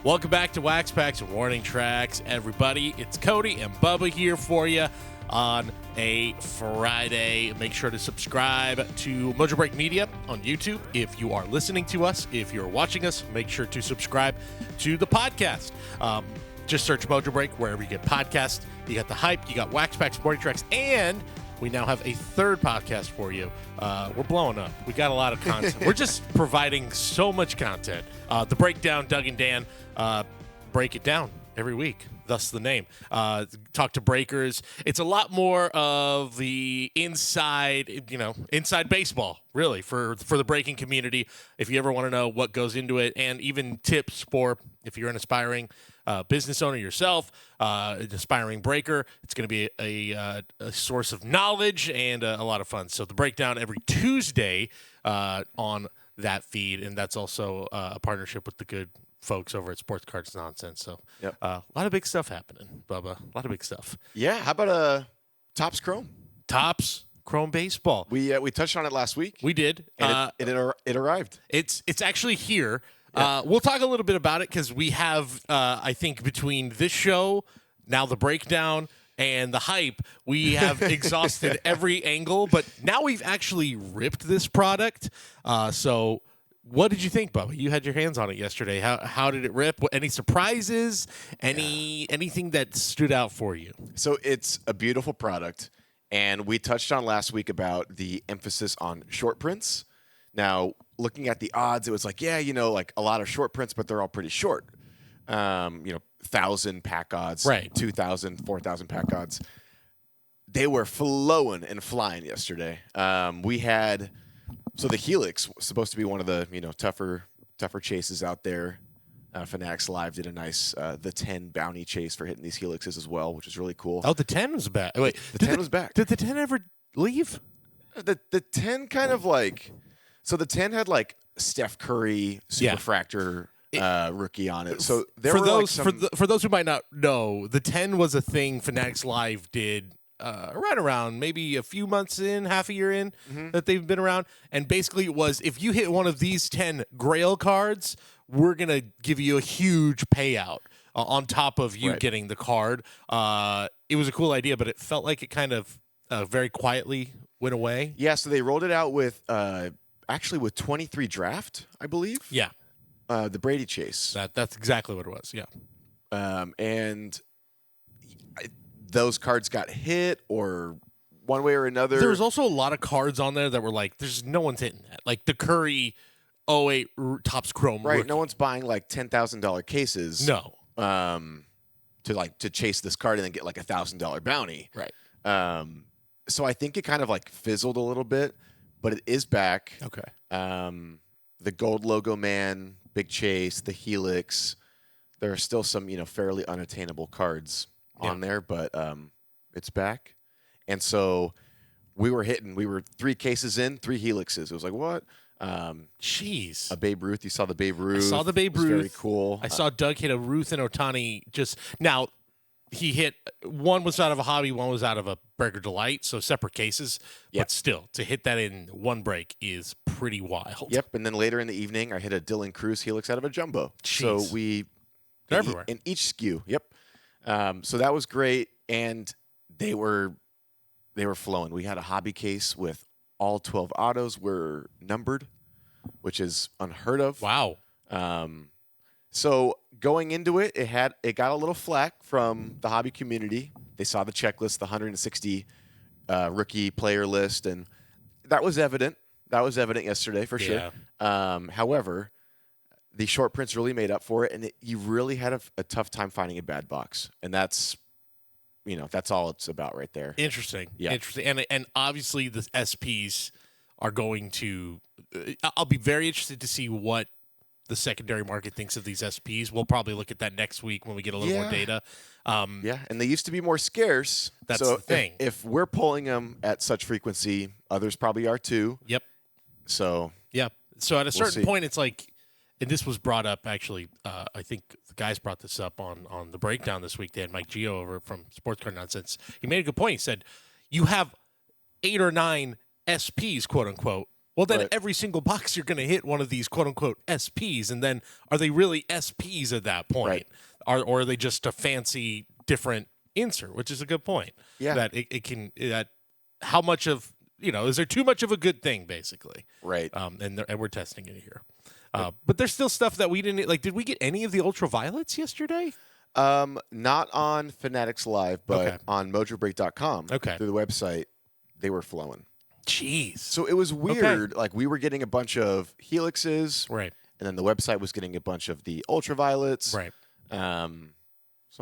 Welcome back to Wax Packs and Warning Tracks, everybody. It's Cody and Bubba here for you on a Friday. Make sure to subscribe to Mojobreak Media on YouTube if you are listening to us. If you're watching us, make sure to subscribe to the podcast. Just search Mojobreak wherever you get podcasts. You got The Hype, you got Wax Packs, Warning Tracks, and we now have a third podcast for you. We're blowing up. We got a lot of content. We're just providing so much content. The Breakdown, Doug and Dan, break it down every week. Thus the name. Talk to breakers. It's a lot more of the inside baseball, really, for the breaking community. If you ever want to know what goes into it, and even tips for if you're an aspiring business owner yourself, an aspiring breaker, it's going to be a source of knowledge and a lot of fun. So the Breakdown every Tuesday on that feed, and that's also a partnership with the good folks over at Sports Cards Nonsense. So a lot of big stuff happening, Bubba. A lot of big stuff. Yeah. How about Topps Chrome? Topps Chrome baseball. We touched on it last week. We did. And it arrived. It's actually here. Yeah. We'll talk a little bit about it because we have, I think, between this show, now the Breakdown, and the Hype, we have exhausted every angle. But now we've actually ripped this product. So what did you think, Bubba? You had your hands on it yesterday. How did it rip? Any surprises? Anything that stood out for you? So it's a beautiful product. And we touched on last week about the emphasis on short prints. Now, looking at the odds, it was like, like a lot of short prints, but they're all pretty short. 1,000 pack odds, right? 2,000, 4,000 pack odds. They were flowing and flying yesterday. So the Helix was supposed to be one of the tougher chases out there. Fanatics Live did a nice the 10 bounty chase for hitting these Helixes as well, which is really cool. Oh, the 10 was back. Wait, the 10 was back. Did the 10 ever leave? The 10 kind of like. So the 10 had like Steph Curry superfractor rookie on it. So there for were those like for those who might not know, the 10 was a thing Fanatics Live did right around maybe a few months in, half a year in that they've been around. And basically it was, if you hit one of these 10 Grail cards, we're going to give you a huge payout on top of you getting the card. It was a cool idea, but it felt like it kind of very quietly went away. Yeah, so they rolled it out with actually with 23 draft, I believe. Yeah. The Brady chase. That's exactly what it was, yeah. And those cards got hit or one way or another. There was also a lot of cards on there that were like, there's no one's hitting that. Like the Curry 08 Topps Chrome. Right, rookie. No one's buying like $10,000 cases. No. To chase this card and then get like $1,000 bounty. Right. So I think it kind of like fizzled a little bit, but it is back. Okay. The gold logo man, big chase, the Helix. There are still some, fairly unattainable cards on there, but it's back. And so we were 3 cases in, 3 Helixes. It was like, what? Jeez. A Babe Ruth. You saw the Babe Ruth. I saw the Babe Ruth. Very cool. I saw Doug hit a Ruth and Ohtani now. He hit, one was out of a hobby, one was out of a Breaker Delight, so separate cases. Yep. But still, to hit that in one break is pretty wild. Yep, and then later in the evening, I hit a Dylan Cruz Helix out of a Jumbo. Jeez. So they're everywhere. In each SKU, yep. So that was great, and they were flowing. We had a hobby case with all 12 autos were numbered, which is unheard of. Wow. So going into it, it got a little flack from the hobby community. They saw the checklist, the 160 rookie player list, and that was evident. That was evident yesterday for sure. However, the short prints really made up for it, and you really had a tough time finding a bad box, and that's all it's about right there. Interesting. Yeah. Interesting. And obviously the SPs are going to. I'll be very interested to see what the secondary market thinks of these SPs. We'll probably look at that next week when we get a little more data. And they used to be more scarce. That's so the thing. If we're pulling them at such frequency, others probably are too. Yep. So So at a certain point, it's like, and this was brought up actually. I think the guys brought this up on the Breakdown this week. They had Mike Gio over from Sports Card Nonsense. He made a good point. He said, "You have 8 or 9 SPs, quote unquote. Well, then Right. every single box you're going to hit one of these quote-unquote SPs, and then are they really SPs at that point? Right. Or are they just a fancy different insert, which is a good point. Yeah. That it can, that how much of, is there too much of a good thing, basically? Right. And we're testing it here. But there's still stuff that we didn't, like, did we get any of the ultraviolets yesterday? Not on Fanatics Live, but Okay. on Mojobreak.com. Okay. Through the website, they were flowing. Jeez. So it was weird. Like, we were getting a bunch of helixes. Right. And then the website was getting a bunch of the ultraviolets. Right. So I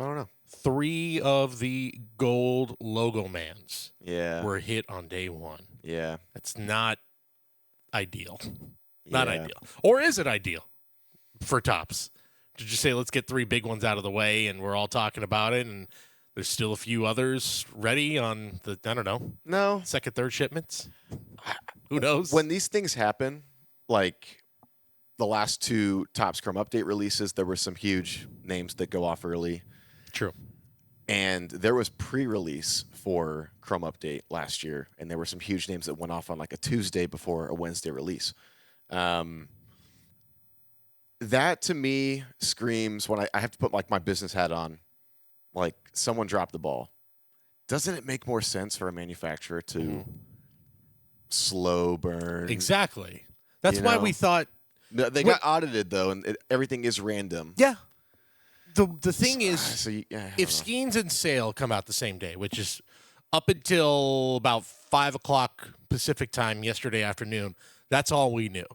don't know. 3 of the gold logo mans Yeah. were hit on day 1. Yeah. That's not ideal. Not Yeah. ideal. Or is it ideal for Topps? Did you say let's get 3 big ones out of the way and we're all talking about it and there's still a few others ready on the, I don't know, No. second, third shipments? Who knows? When these things happen, like the last 2 Topps Chrome update releases, there were some huge names that go off early. True. And there was pre-release for Chrome Update last year, and there were some huge names that went off on like a Tuesday before a Wednesday release. That to me screams, when I have to put like my business hat on, like someone dropped the ball. Doesn't it make more sense for a manufacturer to slow burn? Exactly. That's You why know. we thought, No, they got audited though, and everything is random. yeah. The thing is, So I don't if know. Skeens and Sale come out the same day, which is up until about 5 o'clock Pacific time yesterday afternoon, that's all we knew.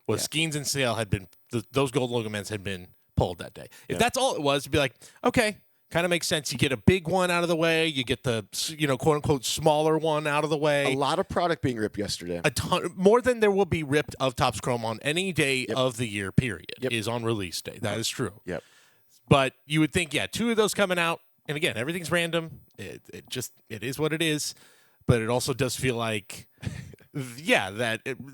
Was Skeens and Sale had been, those gold logo mans had been pulled that day. If that's all it was, it'd be like, okay, kind of makes sense. You get a big one out of the way. You get the, quote unquote, smaller one out of the way. A lot of product being ripped yesterday. A ton more than there will be ripped of Topps Chrome on any day of the year, period, is on release day. That is true. Yep. But you would think, 2 of those coming out, and again, everything's random. It is what it is. But it also does feel like,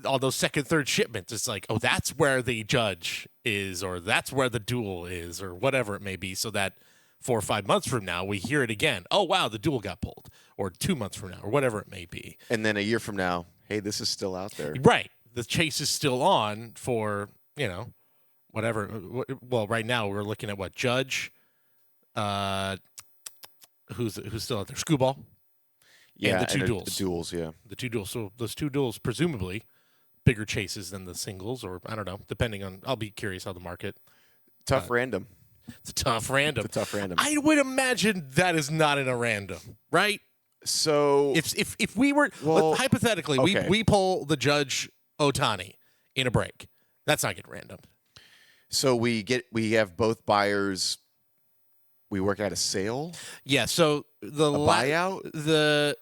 all those second, third shipments, it's like, oh, that's where the judge is, or that's where the duel is, or whatever it may be, so that 4 or 5 months from now, we hear it again. Oh, wow, the duel got pulled. Or 2 months from now, or whatever it may be. And then a year from now, hey, this is still out there. Right. The chase is still on for, whatever. Well, right now we're looking at what? Judge, who's still out there? Screwball. Yeah, And the 2 duels. The duels, yeah. The 2 duels. So those 2 duels, presumably, bigger chases than the singles, or I don't know, depending on, I'll be curious how the market. Tough random. It's a tough random. It's a tough random. I would imagine that is not in a random, right? So If we were, Well, hypothetically, okay. we pull the Judge Otani in a break. That's not getting random. So we have both buyers. We work out a sale, Yeah, so the buyout.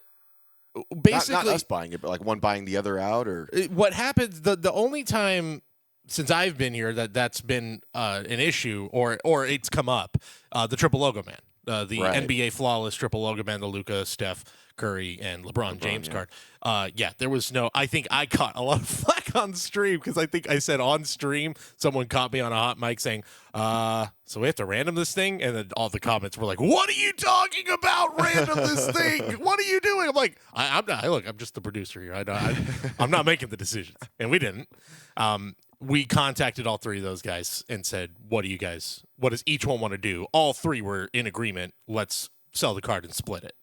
basically not us buying it, but like one buying the other out, or what happens, the only time since I've been here that's been an issue or it's come up, the triple logo man, the Right. NBA flawless triple logo man, the Luka, Steph Curry, and LeBron James card. There was no. I think I caught a lot of flack on stream because I think I said on stream someone caught me on a hot mic saying, "So we have to random this thing," and then all the comments were like, "What are you talking about? Random this thing? What are you doing?" I'm like, "I'm not. Look, I'm just the producer here. I'm not making the decisions," and we didn't. We contacted all 3 of those guys and said, what does each one want to do? All 3 were in agreement. Let's sell the card and split it.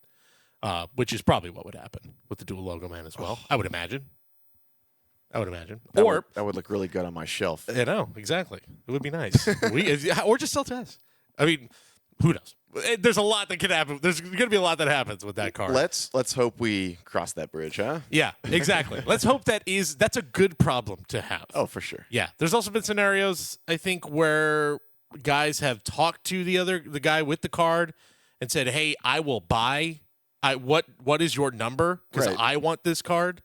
Which is probably what would happen with the dual logo man as well. I would imagine. that would look really good on my shelf. I know, exactly. It would be nice. Or just sell to us. I mean, who knows? There's a lot that can happen. There's going to be a lot that happens with that card. Let's hope we cross that bridge, huh? Yeah, exactly. Let's hope that's a good problem to have. Oh, for sure. Yeah. There's also been scenarios, I think, where guys have talked to the guy with the card and said, "Hey, I will buy. What is your number? Because Right. I want this card,"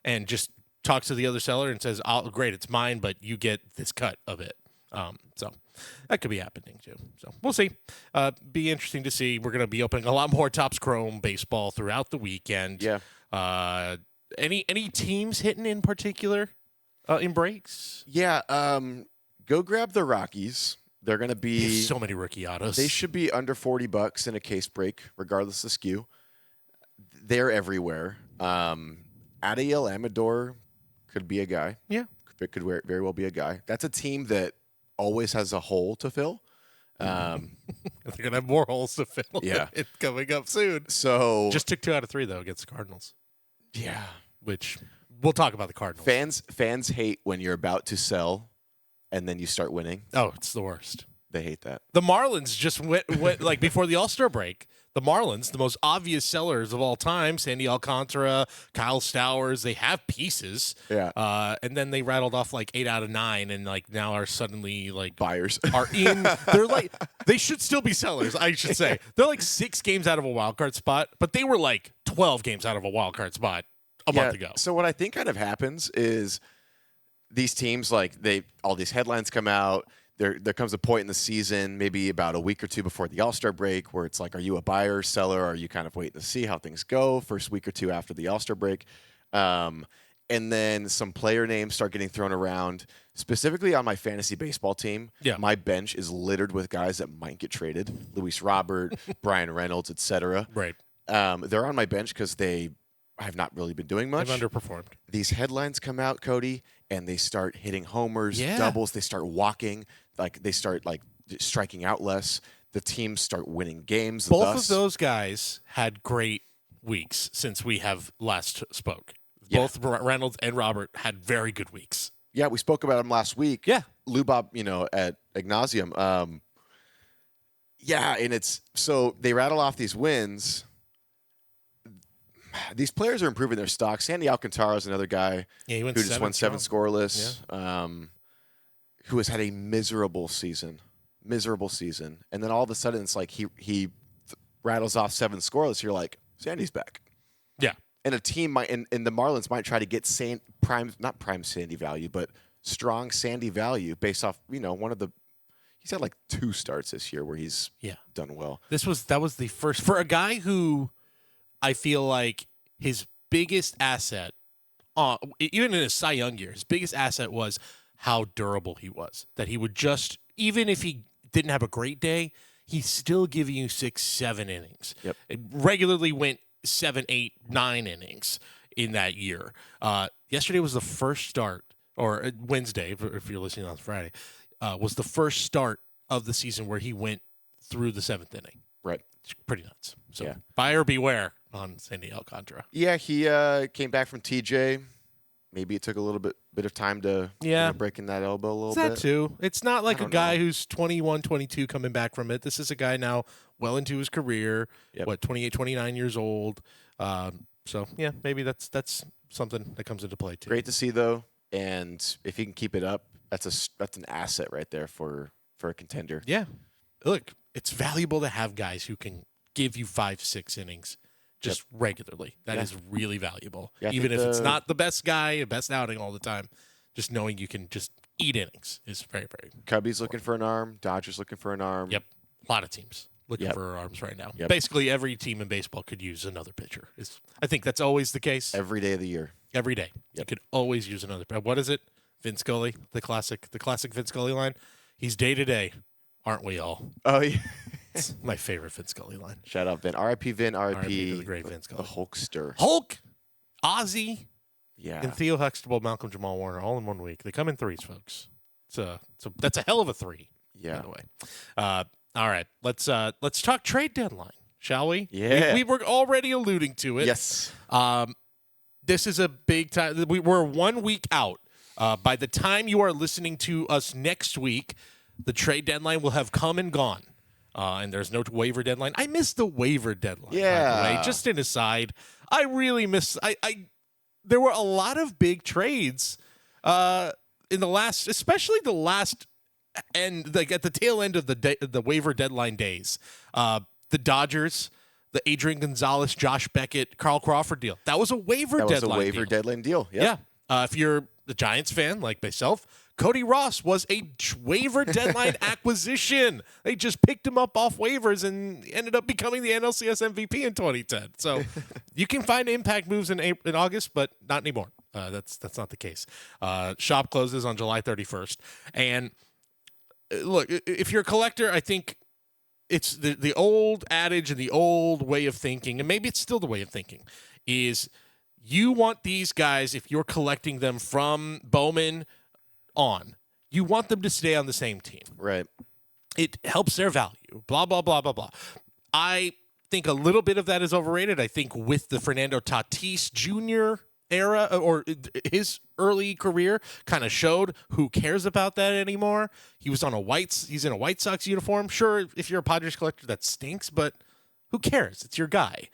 and just talks to the other seller and says, "Great, it's mine, but you get this cut of it." So that could be happening too. So we'll see. Be interesting to see. We're going to be opening a lot more Topps Chrome baseball throughout the weekend. Yeah. Any teams hitting in particular in breaks? Yeah. Go grab the Rockies. They're going to be There's so many rookie autos. They should be under $40 in a case break, regardless of SKU. They're everywhere. Adiel Amador could be a guy. Yeah. It could very well be a guy. That's a team that always has a hole to fill. They're going to have more holes to fill. Yeah. It's coming up soon. So Just took 2 out of 3, though, against the Cardinals, yeah, which we'll talk about the Cardinals. fans hate when you're about to sell and then you start winning. Oh, it's the worst. They hate that. The Marlins just went like before the All-Star break. The Marlins, the most obvious sellers of all time, Sandy Alcantara, Kyle Stowers, they have pieces. Yeah. And then they rattled off like 8 out of 9 and like now are suddenly like Buyers. are in. They're like, they should still be sellers, I should say. They're like 6 games out of a wild card spot, but they were like 12 games out of a wild card spot a month ago. So what I think kind of happens is these teams, like all these headlines come out. There comes a point in the season, maybe about a week or two before the All-Star break, where it's like, are you a buyer, seller? Or are you kind of waiting to see how things go first week or two after the All-Star break? And then some player names start getting thrown around, specifically on my fantasy baseball team. Yeah. My bench is littered with guys that might get traded. Luis Robert, Brian Reynolds, etc. Right. They're on my bench because they have not really been doing much. They've underperformed. These headlines come out, Cody, and they start hitting homers, doubles. They start walking. They start striking out less. The teams start winning games. Both of those guys had great weeks since we have last spoke. Yeah. Both Reynolds and Robert had very good weeks. Yeah, we spoke about them last week. Yeah. Lubob, at Ignatium. Yeah, and it's so they rattle off these wins. These players are improving their stock. Sandy Alcantara is another guy who just won 7 scoreless, who has had a miserable season. And then all of a sudden, it's like he rattles off 7 scoreless. You're like, Sandy's back. Yeah. And a team might, and the Marlins might try to get not prime Sandy value, but strong Sandy value based off, he's had like 2 starts this year where he's done well. That was the first for a guy who I feel like his biggest asset, even in his Cy Young year, his biggest asset was how durable he was. That he would just, even if he didn't have a great day, he's still giving you 6, 7 innings. Yep. It regularly went 7, 8, 9 innings in that year. Yesterday was the first start, or Wednesday, if you're listening on Friday, was the first start of the season where he went through the 7th inning. Right. It's pretty nuts. So Yeah. buyer beware on Sandy Alcantara. Yeah, he came back from TJ. Maybe it took a little bit of time to breaking that elbow a little bit. That too. It's not like a guy know. who's 21, 22 coming back from it. This is a guy now well into his career, 28, 29 years old. So, yeah, maybe that's something that comes into play too. Great to see, though. And if he can keep it up, that's an asset right there for a contender. Yeah. Look, it's valuable to have guys who can give you 5, 6 innings just regularly. That is really valuable. Yeah, even if it's not the best guy, best outing all the time, just knowing you can just eat innings is very, very Cubbies looking for an arm. Dodgers looking for an arm. Yep. A lot of teams looking for arms right now. Yep. Basically, every team in baseball could use another pitcher. I think that's always the case. Every day of the year. Every day. Yep. You could always use another. What is it? Vince Scully, the classic Vince Scully line. He's day to day, aren't we all? Oh, yeah. It's my favorite Vince Scully line. Shout out, Vin. R.I.P. Vin. R.I.P. to the great Vince Scully. The Hulkster. Hulk, Ozzy, Yeah. and Theo Huxtable, Malcolm Jamal Warner, all in one week. They come in 3s, folks. That's a hell of a 3. Yeah. By the way. All right, let's talk trade deadline, shall we? Yeah. We were already alluding to it. Yes. This is a big time. We're 1 week out. By the time you are listening to us next week, the trade deadline will have come and gone. And there's no waiver deadline. I miss the waiver deadline. By the way. Just an aside, I really miss. There were a lot of big trades in the last, especially the last, and like at the tail end of the waiver deadline days. The Dodgers, the Adrian Gonzalez, Josh Beckett, Carl Crawford deal. That was a waiver deadline. That was a waiver deadline deal. Yeah. If you're the Giants fan like myself, Cody Ross was a waiver deadline acquisition. They just picked him up off waivers and ended up becoming the NLCS MVP in 2010. So you can find impact moves in August, but not anymore. That's not the case. Shop closes on July 31st. And look, if you're a collector, I think it's the old adage and the old way of thinking, and maybe it's still the way of thinking, is You want these guys, if you're collecting them from Bowman on, you want them to stay on the same team. Right. It helps their value. Blah, blah, blah, blah, blah. I think a little bit of that is overrated. I think with the Fernando Tatis Jr. era or his early career kind of showed who cares about that anymore. He's in a White Sox uniform. Sure, if you're a Padres collector, that stinks, but who cares? It's your guy.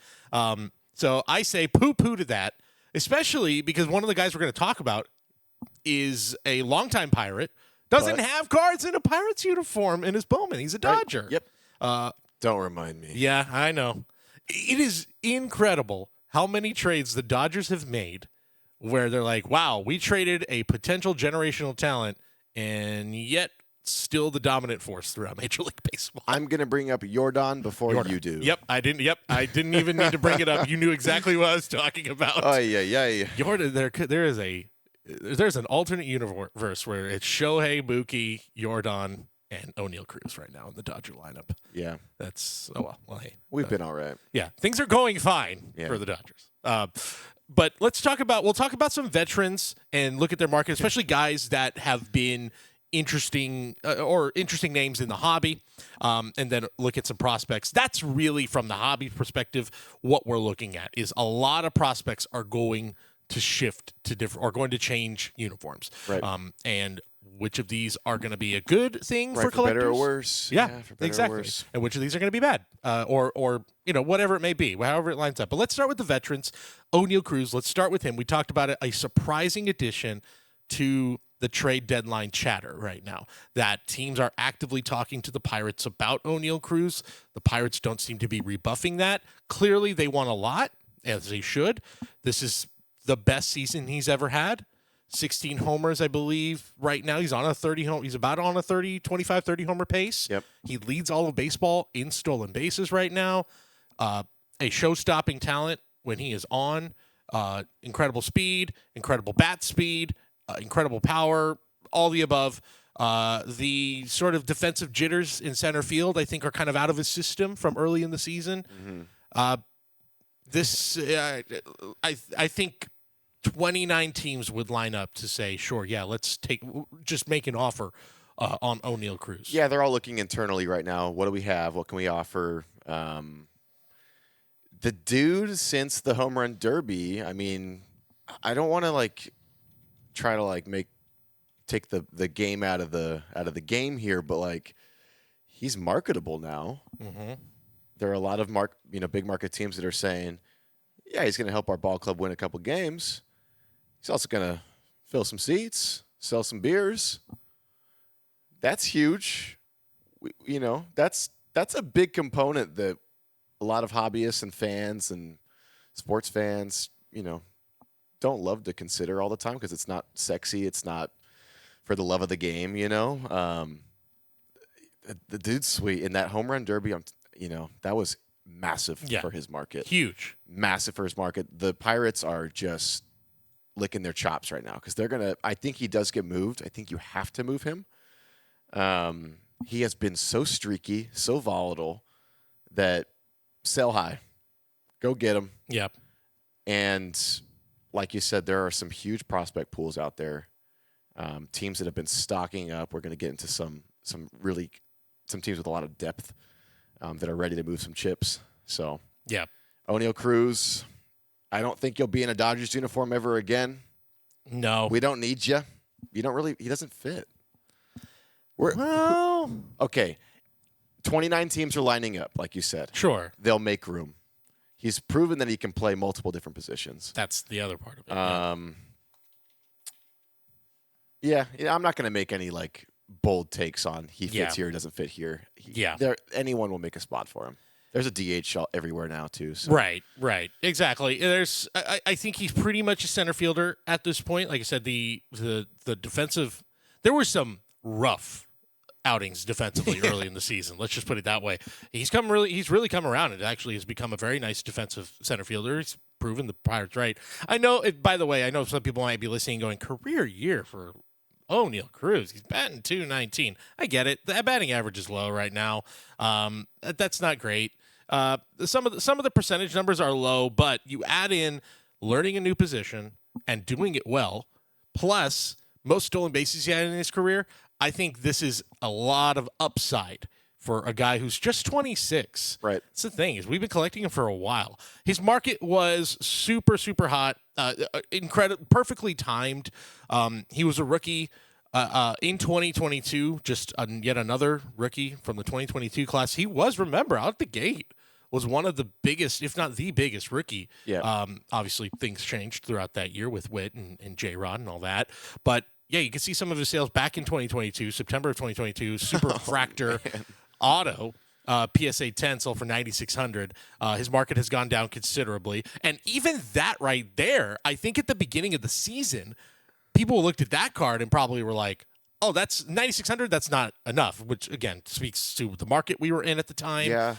So I say poo-poo to that, especially because one of the guys we're going to talk about is a longtime Pirate, doesn't have cards in a Pirates uniform in his Bowman. He's a Dodger. Right. Yep. Don't remind me. Yeah, I know. It is incredible how many trades the Dodgers have made where they're like, wow, we traded a potential generational talent and yet still the dominant force throughout Major League Baseball. I'm going to bring up Jordan before you do. Yep, I didn't even need to bring it up. You knew exactly what I was talking about. Oh, yeah. Jordan, there's an alternate universe where it's Shohei, Mookie, Jordan, and O'Neal Cruz right now in the Dodger lineup. Yeah. That's, hey. We've been all right. Yeah, things are going fine for the Dodgers. But we'll talk about some veterans and look at their market, especially guys that have been interesting names in the hobby, and then look at some prospects. That's really from the hobby perspective. What we're looking at is a lot of prospects are going to shift to different or going to change uniforms. Right. And which of these are going to be a good thing for collectors? For better or worse. Yeah, for better exactly. or worse. And which of these are going to be bad, or whatever it may be, however it lines up. But let's start with the veterans. O'Neal Cruz. Let's start with him. We talked about it. A surprising addition to the trade deadline chatter right now, that teams are actively talking to the Pirates about O'Neal Cruz. The Pirates don't seem to be rebuffing that. Clearly, they want a lot, as they should. This is the best season he's ever had. 16 homers, I believe, right now. He's about on a 25, 30 homer pace. Yep. He leads all of baseball in stolen bases right now. A show-stopping talent when he is on. Incredible speed, incredible bat speed, incredible power, all the above. The sort of defensive jitters in center field, I think, are kind of out of his system from early in the season. Mm-hmm. I think 29 teams would line up to say, sure, yeah, just make an offer on O'Neal Cruz. Yeah, they're all looking internally right now. What do we have? What can we offer? The dude, since the home run derby, I mean, I don't want to try to take the game out of the game here, but he's marketable now. Mm-hmm. There are a lot of big market teams that are saying, yeah, he's going to help our ball club win a couple games. He's also going to fill some seats, sell some beers. That's huge. That's a big component that a lot of hobbyists and fans and sports fans, don't love to consider all the time because it's not sexy. It's not for the love of the game, The dude's sweet. In that home run derby, that was massive for his market. Huge. Massive for his market. The Pirates are just licking their chops right now because they're going to – I think he does get moved. I think you have to move him. He has been so streaky, so volatile that sell high. Go get him. Yep. And like you said, there are some huge prospect pools out there. Teams that have been stocking up. We're going to get into some teams with a lot of depth that are ready to move some chips. So, yeah. O'Neal Cruz, I don't think you'll be in a Dodgers uniform ever again. No. We don't need you. He doesn't fit. Okay. 29 teams are lining up, like you said. Sure. They'll make room. He's proven that he can play multiple different positions. That's the other part of it. Yeah, I'm not going to make any bold takes on he fits here, doesn't fit here. Anyone will make a spot for him. There's a DH everywhere now too. So. Right, exactly. I think he's pretty much a center fielder at this point. Like I said, the defensive. There were some rough outings defensively early in the season. Let's just put it that way. He's really come around. It actually has become a very nice defensive center fielder. He's proven the Pirates right. I know. By the way, I know some people might be listening, going career year for O'Neal Cruz. He's batting .219. I get it. The batting average is low right now. That's not great. Some of the percentage numbers are low, but you add in learning a new position and doing it well, plus most stolen bases he had in his career, I think this is a lot of upside for a guy who's just 26. Right. That's the thing, is we've been collecting him for a while. His market was super, super hot, perfectly timed. He was a rookie in 2022, just yet another rookie from the 2022 class. He was, remember, out the gate, was one of the biggest, if not the biggest rookie. Yeah. Obviously, things changed throughout that year with Witt and J-Rod and all that. But, yeah, you can see some of his sales back in 2022, September of 2022, Super Fractor Auto. PSA 10 sold for $9,600. His market has gone down considerably. And even that right there, I think at the beginning of the season, people looked at that card and probably were like, oh, that's $9,600. That's not enough, which, again, speaks to the market we were in at the time. Yeah.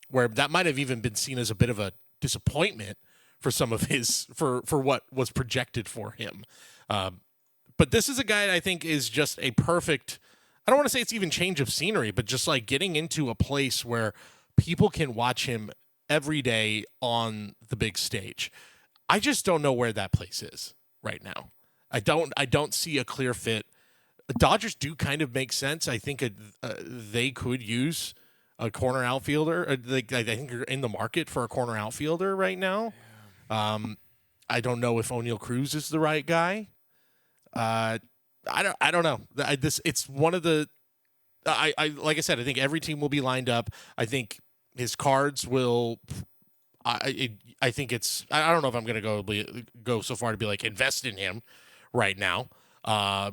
Where that might have even been seen as a bit of a disappointment for some of his, for what was projected for him. But this is a guy that I think is just a perfect, I don't want to say it's even change of scenery, but just like getting into a place where people can watch him every day on the big stage. I just don't know where that place is right now. I don't see a clear fit. The Dodgers do kind of make sense. I think they could use a corner outfielder. I think you're in the market for a corner outfielder right now. I don't know if O'Neal Cruz is the right guy. I don't know. It's one of the. I like I said, I think every team will be lined up. I think his cards will. I think it's. I don't know if I'm going to go so far to be like invest in him right now.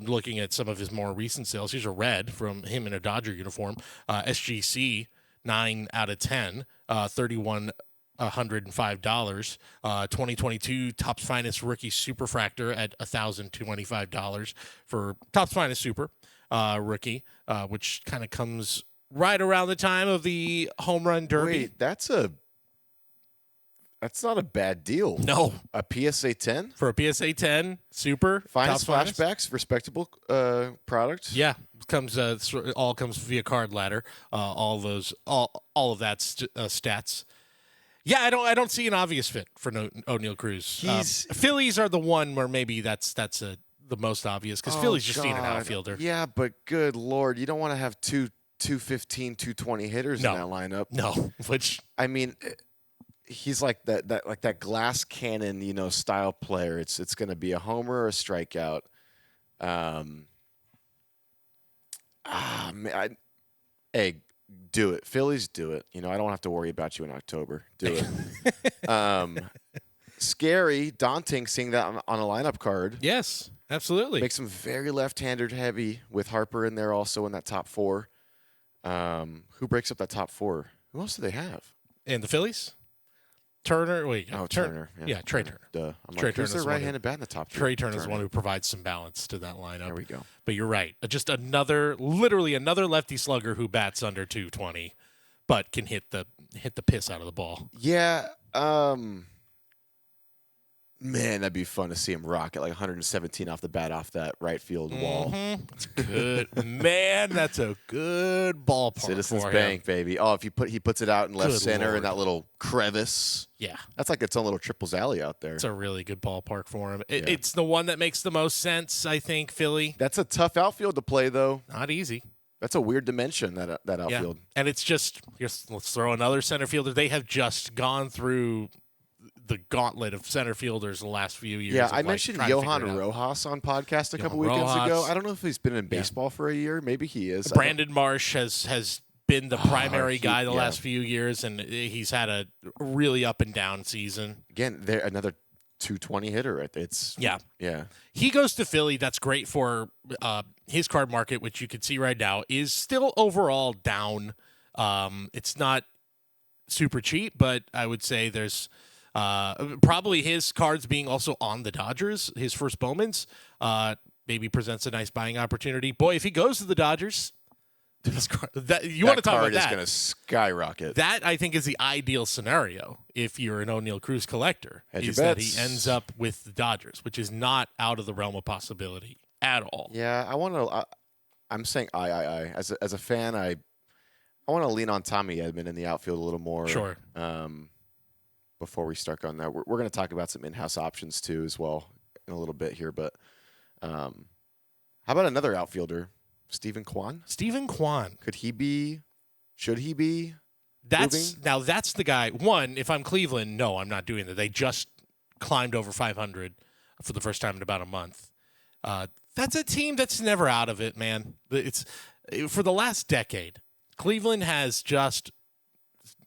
Looking at some of his more recent sales, here's a red from him in a Dodger uniform. SGC 9 out of 10, $3,105. 2022 Topps Finest Rookie Superfractor at $1,025 for Topps Finest Super Rookie, which kind of comes right around the time of the Home Run Derby. Wait, that's not a bad deal. No. A PSA 10? For a PSA 10 Super. Finest Topps flashbacks, respectable product. Yeah, all comes via card ladder. All of that stats. Yeah, I don't see an obvious fit for O'Neal Cruz. Phillies are the one where maybe that's the most obvious, because Phillies just need an outfielder. Yeah, but good Lord, you don't want to have 215, 220 hitters in that lineup. No, which I mean, he's like that glass cannon, style player. It's going to be a homer or a strikeout. Hey, do it. Phillies, do it. I don't have to worry about you in October. Do it. Scary, daunting seeing that on a lineup card. Yes, absolutely. Makes them very left-handed heavy with Harper in there also in that top four. Who breaks up that top four? Who else do they have? And the Phillies? Turner. Turner. Yeah, Trey Turner. Duh. Trey who's the right-handed bat in the top three? Trey Turner is the one who provides some balance to that lineup. There we go. But you're right. Just literally another lefty slugger who bats under 220, but can hit the piss out of the ball. Yeah. Man, that'd be fun to see him rock at like 117 off the bat off that right field wall. That's good. Man, that's a good ballpark. Citizens for Bank, him. baby. Oh, if he puts it out in left Good center Lord. in that little crevice. Yeah. That's like its own little triples alley out there. It's a really good ballpark for him. It's the one that makes the most sense, I think, Philly. That's a tough outfield to play, though. Not easy. That's a weird dimension, that outfield. Yeah. And it's just let's throw another center fielder. They have just gone through the gauntlet of center fielders the last few years. Yeah, I mentioned Johan Rojas on podcast a couple weekends ago. I don't know if he's been in baseball for a year. Maybe he is. Brandon Marsh has been the primary guy the last few years, and he's had a really up and down season. Again, they're another 220 hitter right there. Yeah. He goes to Philly. That's great for his card market, which you can see right now is still overall down. It's not super cheap, but I would say there's probably his cards being also on the Dodgers, his first Bowman's, maybe presents a nice buying opportunity. Boy, if he goes to the Dodgers, you want to talk about that? Card is going to skyrocket. That, I think, is the ideal scenario if you're an O'Neal Cruz collector, Hedge is your that bets. he ends up with the Dodgers, which is not out of the realm of possibility at all. Yeah, I want to. I'm saying I. As a fan, I want to lean on Tommy Edman in the outfield a little more. Sure. before we start on that, we're going to talk about some in-house options too as well in a little bit here. But how about another outfielder, Stephen Kwan? Stephen Kwan. Could he be? Should he be? That's the guy. One, if I'm Cleveland, no, I'm not doing that. They just climbed over 500 for the first time in about a month. That's a team that's never out of it, man. It's for the last decade. Cleveland has just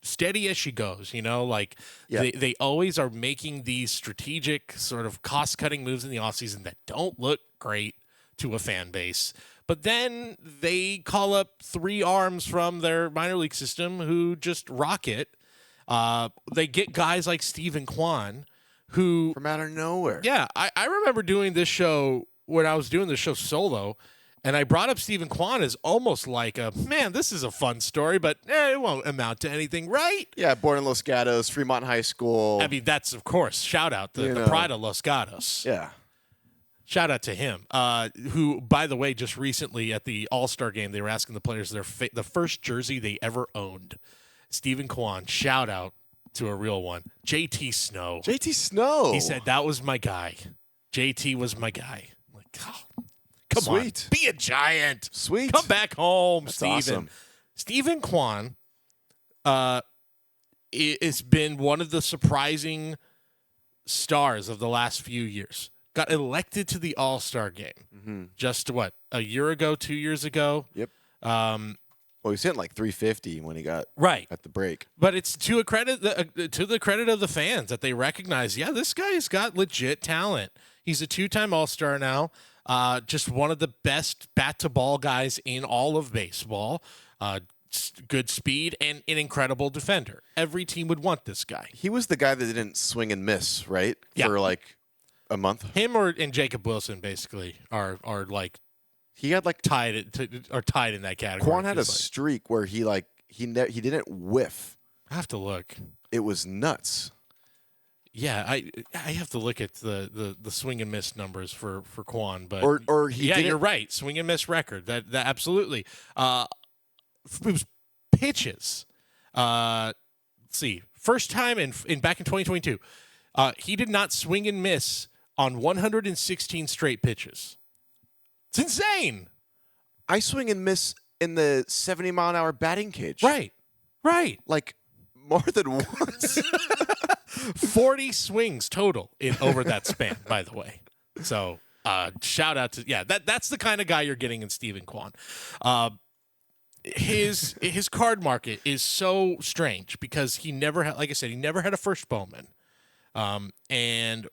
steady as she goes, like they always are making these strategic sort of cost-cutting moves in the offseason that don't look great to a fan base. But then they call up 3 arms from their minor league system who just rock it. They get guys like Stephen Kwan, who from out of nowhere. Yeah, I remember doing this show when I was doing the show solo, and I brought up Stephen Kwan as almost like this is a fun story, but it won't amount to anything, right? Yeah, born in Los Gatos, Fremont High School. I mean, that's, of course, shout out the pride of Los Gatos. Yeah. Shout out to him, who, by the way, just recently at the All-Star game, they were asking the players the first jersey they ever owned. Stephen Kwan, shout out to a real one. JT Snow. JT Snow. He said, that was my guy. JT was my guy. I'm like, oh, come Sweet. on. Be a Giant. Sweet. Come back home, That's Stephen. awesome. Stephen Kwan it's been one of the surprising stars of the last few years. Got elected to the All-Star game just, a year ago, 2 years ago? Yep. Well, he was hitting like 350 when he got at the break. But it's to the credit of the fans that they recognize, this guy's got legit talent. He's a 2-time All-Star now, just one of the best bat-to-ball guys in all of baseball. Good speed and an incredible defender. Every team would want this guy. He was the guy that didn't swing and miss, right? Yeah. For like a month. Him and Jacob Wilson basically are like he had like tied in that category. Kwan had a streak where he didn't whiff. I have to look. It was nuts. Yeah, I have to look at the swing and miss numbers for Kwan, but you're right. Swing and miss record. That absolutely. It was pitches. Let's see. First time back in 2022, he did not swing and miss on 116 straight pitches. It's insane. I swing and miss in the 70-mile-an-hour batting cage. Right. Like more than once. 40 swings total over that span, by the way. So shout out to that's the kind of guy you're getting in Stephen Kwan. His card market is so strange because he never had, like I said, he never had a first Bowman, and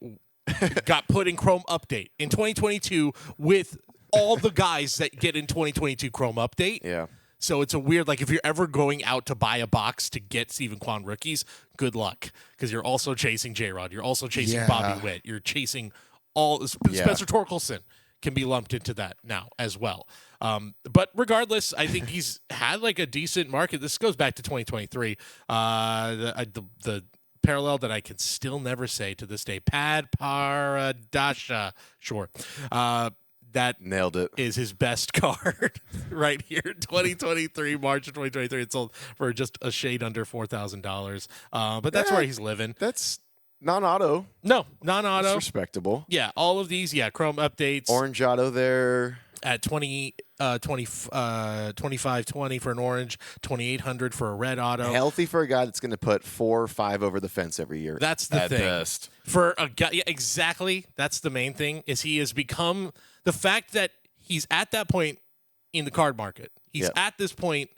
got put in Chrome Update in 2022 with all the guys that get in 2022 Chrome Update. Yeah. So it's a weird, like if you're ever going out to buy a box to get Stephen Kwan rookies, good luck because you're also chasing J-Rod, you're also chasing Bobby Witt, you're chasing Spencer Torkelson can be lumped into that now as well. But regardless, I think he's had like a decent market. This goes back to 2023. The parallel that I can still never say to this day, Pad Paradasha, sure. That nailed it. Is his best card right here, 2023, March of 2023. It sold for just a shade under $4,000. But that's where he's living. That's non-auto. No, non-auto. That's respectable. Yeah, all of these, Chrome updates. Orange auto there. At 2520 for an orange, 2800 for a red auto. Healthy for a guy that's going to put 4 or 5 over the fence every year. That's the at thing. Best. For a guy, exactly. That's the main thing. Is he has become the fact that he's at that point in the card market. He's at this point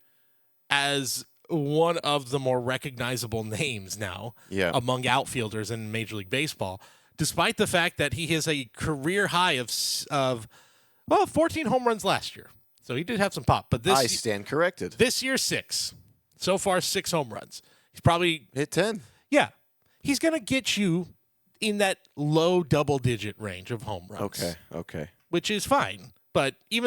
as one of the more recognizable names now among outfielders in Major League Baseball, despite the fact that he has a career high of 14 home runs last year. So he did have some pop. But I stand corrected. This year, 6. So far, 6 home runs. He's probably hit 10. Yeah. He's going to get you in that low double-digit range of home runs. Okay. Which is fine. But you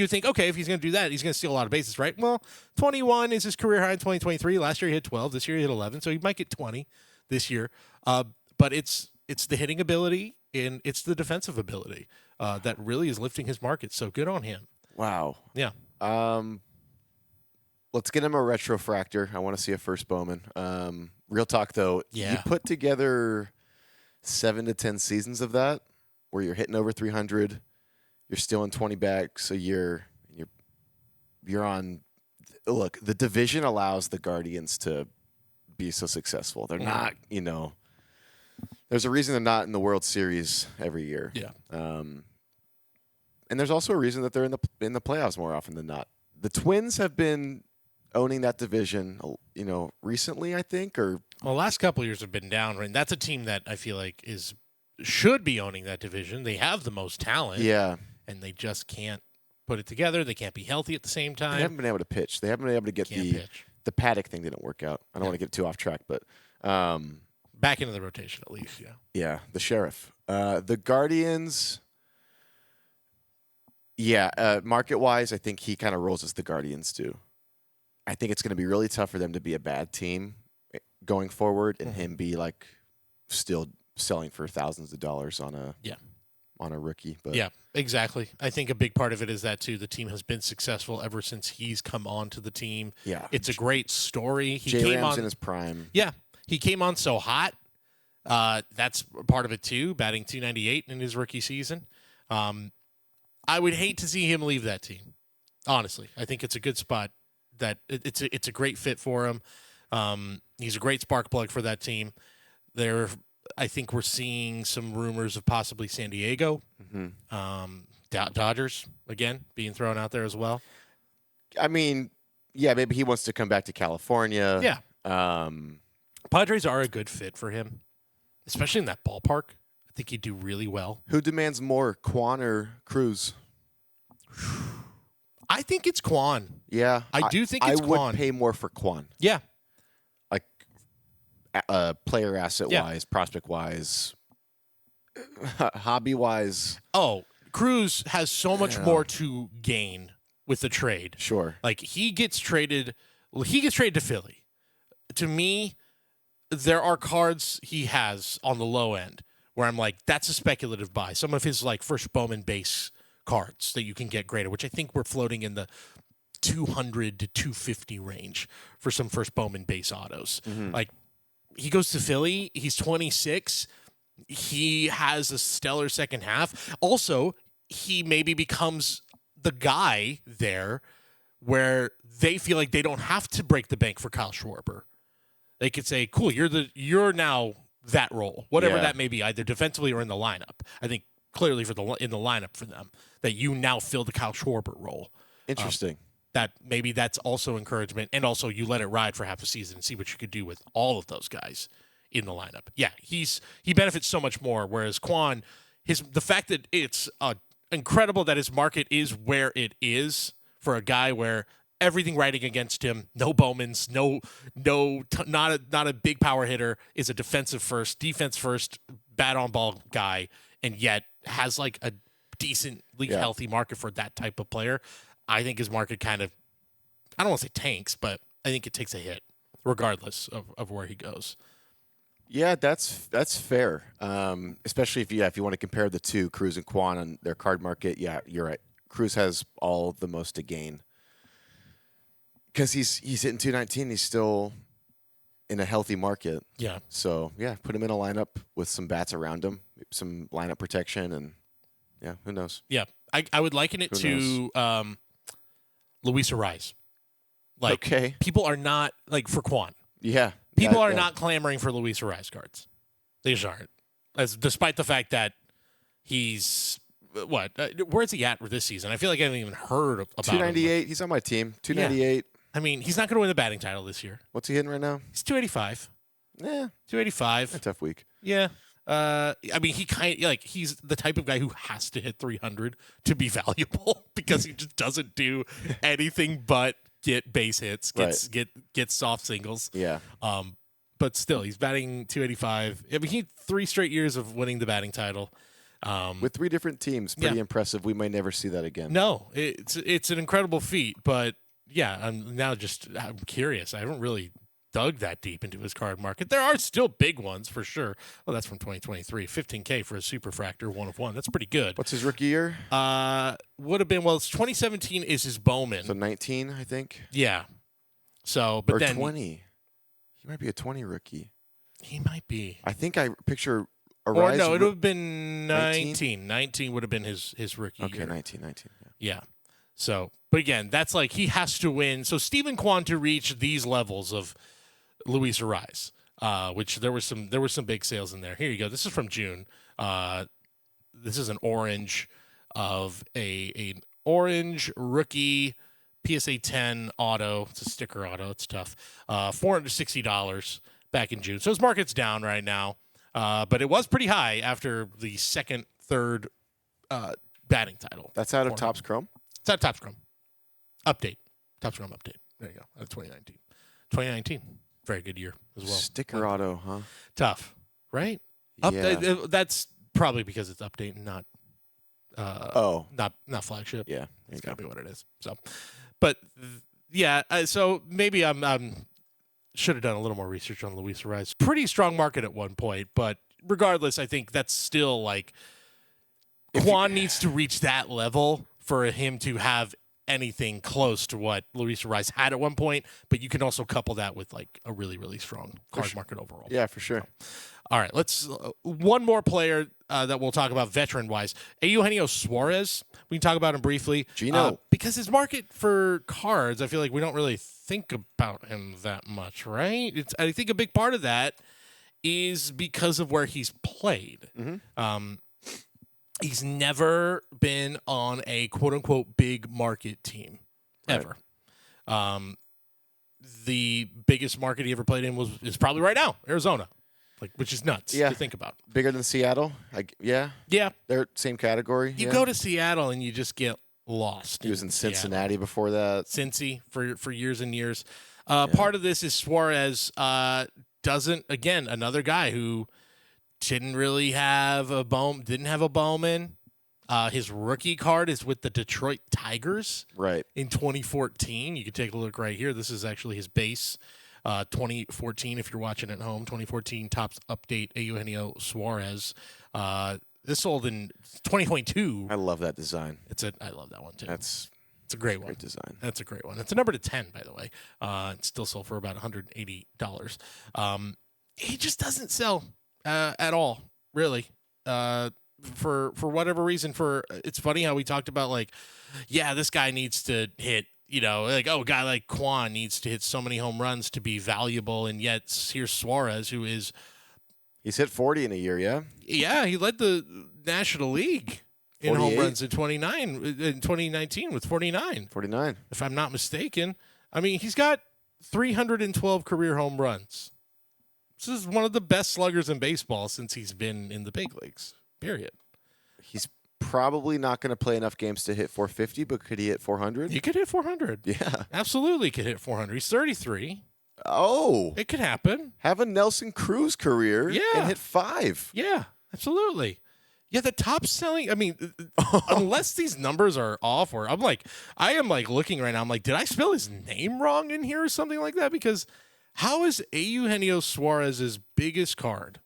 think, okay, if he's going to do that, he's going to steal a lot of bases, right? Well, 21 is his career high in 2023. Last year he hit 12. This year he hit 11. So he might get 20 this year. But it's the hitting ability and it's the defensive ability that really is lifting his market. So good on him. Wow. Yeah. Let's get him a retrofractor. I want to see a first Bowman. Real talk, though. Yeah. You put together 7 to 10 seasons of that where you're hitting over 300, you're stealing 20 bags a year, and you're on. Look, the division allows the Guardians to be so successful. They're not, there's a reason they're not in the World Series every year. Yeah. And there's also a reason that they're in the playoffs more often than not. The Twins have been owning that division, recently, I think, or Well, the last couple of years have been down, and that's a team that I feel like should be owning that division. They have the most talent, and they just can't put it together. They can't be healthy at the same time. They haven't been able to pitch. They haven't been able to get the Paddock thing didn't work out. I don't want to get too off track, but back into the rotation at least. Yeah. Yeah, the Sheriff, the Guardians. Yeah, market wise, I think he kind of rolls as the Guardians do. I think it's going to be really tough for them to be a bad team going forward, and him be like still selling for thousands of dollars on a rookie. But yeah, exactly. I think a big part of it is that too. The team has been successful ever since he's come on to the team. Yeah, it's a great story. He came came on in his prime. Yeah, he came on so hot. That's part of it too. Batting .298 in his rookie season. I would hate to see him leave that team. Honestly, I think it's a good spot. That it's a great fit for him. He's a great spark plug for that team. I think we're seeing some rumors of possibly San Diego, Dodgers again being thrown out there as well. I mean, yeah, maybe he wants to come back to California. Yeah, Padres are a good fit for him, especially in that ballpark. I think he'd do really well. Who demands more, Kwan or Cruz? I think it's Kwan. Yeah, I do think it's Kwan. I would pay more for Kwan. Yeah, like player asset wise, prospect wise, hobby wise. Oh, Cruz has so much more to gain with the trade. Sure, like he gets traded to Philly. To me, there are cards he has on the low end where I'm like, that's a speculative buy. Some of his like first Bowman base cards that you can get graded, which I think we're floating in the 200 to 250 range for some first Bowman base autos. Like he goes to Philly, he's 26, he has a stellar second half. Also, he maybe becomes the guy there where they feel like they don't have to break the bank for Kyle Schwarber. They could say, "Cool, you're now that role, whatever that may be, either defensively or in the lineup." I think clearly in the lineup for them that you now fill the Kyle Schwarber role. Interesting. That maybe that's also encouragement, and also you let it ride for half a season and see what you could do with all of those guys in the lineup. Yeah, he benefits so much more. Whereas Kwan, the fact that it's incredible that his market is where it is for a guy where everything riding against him, no Bowmans, not a big power hitter, is a defense first, bat on ball guy, and yet has like a decently healthy market for that type of player. I think his market kind of, I don't want to say tanks, but I think it takes a hit regardless of where he goes. Yeah, that's fair. Especially if you want to compare the two, Cruz and Kwan on their card market. Yeah, you're right. Cruz has all the most to gain because he's hitting 219. He's still in a healthy market. Yeah. So yeah, put him in a lineup with some bats around him, some lineup protection, and yeah, who knows? Yeah, I would liken it to Luis Ariz. Like, people are not like for Kwan. Yeah. People are not clamoring for Luis Ariz cards. They just aren't. Despite the fact that he's where's he at this season? I feel like I haven't even heard about 298. him. He's on my team. 298. Yeah. I mean, he's not going to win the batting title this year. What's he hitting right now? He's 285. Yeah, 285. A tough week. Yeah. I mean, he's the type of guy who has to hit 300 to be valuable because he just doesn't do anything but get base hits, get soft singles. Yeah. But still, he's batting 285. I mean, he had 3 straight years of winning the batting title. With 3 different teams, pretty impressive. We may never see that again. No, it's an incredible feat. But yeah, I'm curious. I haven't really dug that deep into his card market. There are still big ones for sure. Well, that's from 2023. $15K for a superfractor 1 of 1. That's pretty good. What's his rookie year? Would have been, it's 2017 is his Bowman. So 19, I think. Yeah. So, but or then 20. He might be a 20 rookie. He might be. I think I picture Or Arise. no, it would have been 19? 19. 19 would have been his rookie Okay, year. 19. Yeah. So, but again, that's like he has to win. So Stephen Kwan to reach these levels of Luis Arise, which there were some big sales in there. Here you go. This is from June. This is an orange of an orange rookie PSA 10 auto. It's a sticker auto. It's tough. $460 back in June. So his market's down right now. But it was pretty high after the third batting title. That's out of Topps Chrome? It's out of Topps Chrome. Update. Topps Chrome update. There you go. Out of 2019. 2019. Very good year as well. Sticker auto, huh? Tough, right? Yeah. That's probably because it's update and not not flagship. Yeah. It's got to be what it is. So, but yeah, so maybe I'm should have done a little more research on Luis Arise. Pretty strong market at one point, but regardless, I think that's still like Kwan needs to reach that level for him to have anything close to what Luis Arise had at one point, but you can also couple that with like a really, really strong card market overall. Yeah, for sure. All right, let's one more player that we'll talk about veteran-wise. Eugenio Suarez. We can talk about him briefly. Gino. Because his market for cards, I feel like we don't really think about him that much, right? I think a big part of that is because of where he's played. Mm-hmm. He's never been on a quote-unquote big market team, ever. Right. The biggest market he ever played in is probably right now, Arizona. Which is nuts to think about. Bigger than Seattle? Yeah. They're same category. You go to Seattle and you just get lost. He was in Cincinnati before that. Cincy for years and years. Part of this is Suarez again, another guy who didn't have a Bowman. His rookie card is with the Detroit Tigers. Right. In 2014. You can take a look right here. This is actually his base. 2014, if you're watching at home, 2014 Topps update, Eugenio Suarez. This sold in 2022. I love that design. I love that one too. It's a great one. Great design. That's a great one. It's a number to 10, by the way. It's still sold for about $180. He just doesn't sell at all, really. For whatever reason. It's funny how we talked about this guy needs to hit. A guy like Kwan needs to hit so many home runs to be valuable, and yet here's Suarez, who is... He's hit 40 in a year, yeah? Yeah, he led the National League in home runs in 2019 with 49. 49. If I'm not mistaken. I mean, he's got 312 career home runs. This is one of the best sluggers in baseball since he's been in the big leagues, period. He's probably not going to play enough games to hit 450, but could he hit 400? He could hit 400. Yeah. Absolutely could hit 400. He's 33. Oh. It could happen. Have a Nelson Cruz career and hit 5. Yeah, absolutely. Yeah, the top selling, unless these numbers are off, or I am looking right now, I'm like, did I spell his name wrong in here or something like that? Because how is Eugenio Suarez's biggest card?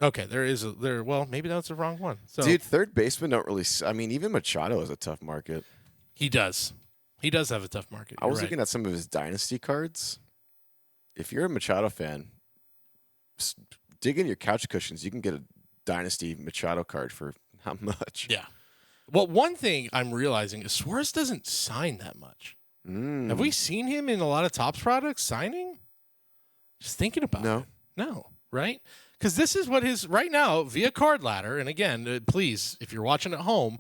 Okay, maybe that's the wrong one. So, dude, third baseman don't really. Even Machado is a tough market. He does. He does have a tough market. I was looking at some of his dynasty cards. If you're a Machado fan, dig in your couch cushions. You can get a dynasty Machado card for not much. Yeah. Well, one thing I'm realizing is Suarez doesn't sign that much. Have we seen him in a lot of Topps products signing? Just thinking about it. No, right? Because this is what right now, via Card Ladder, and again, please, if you're watching at home,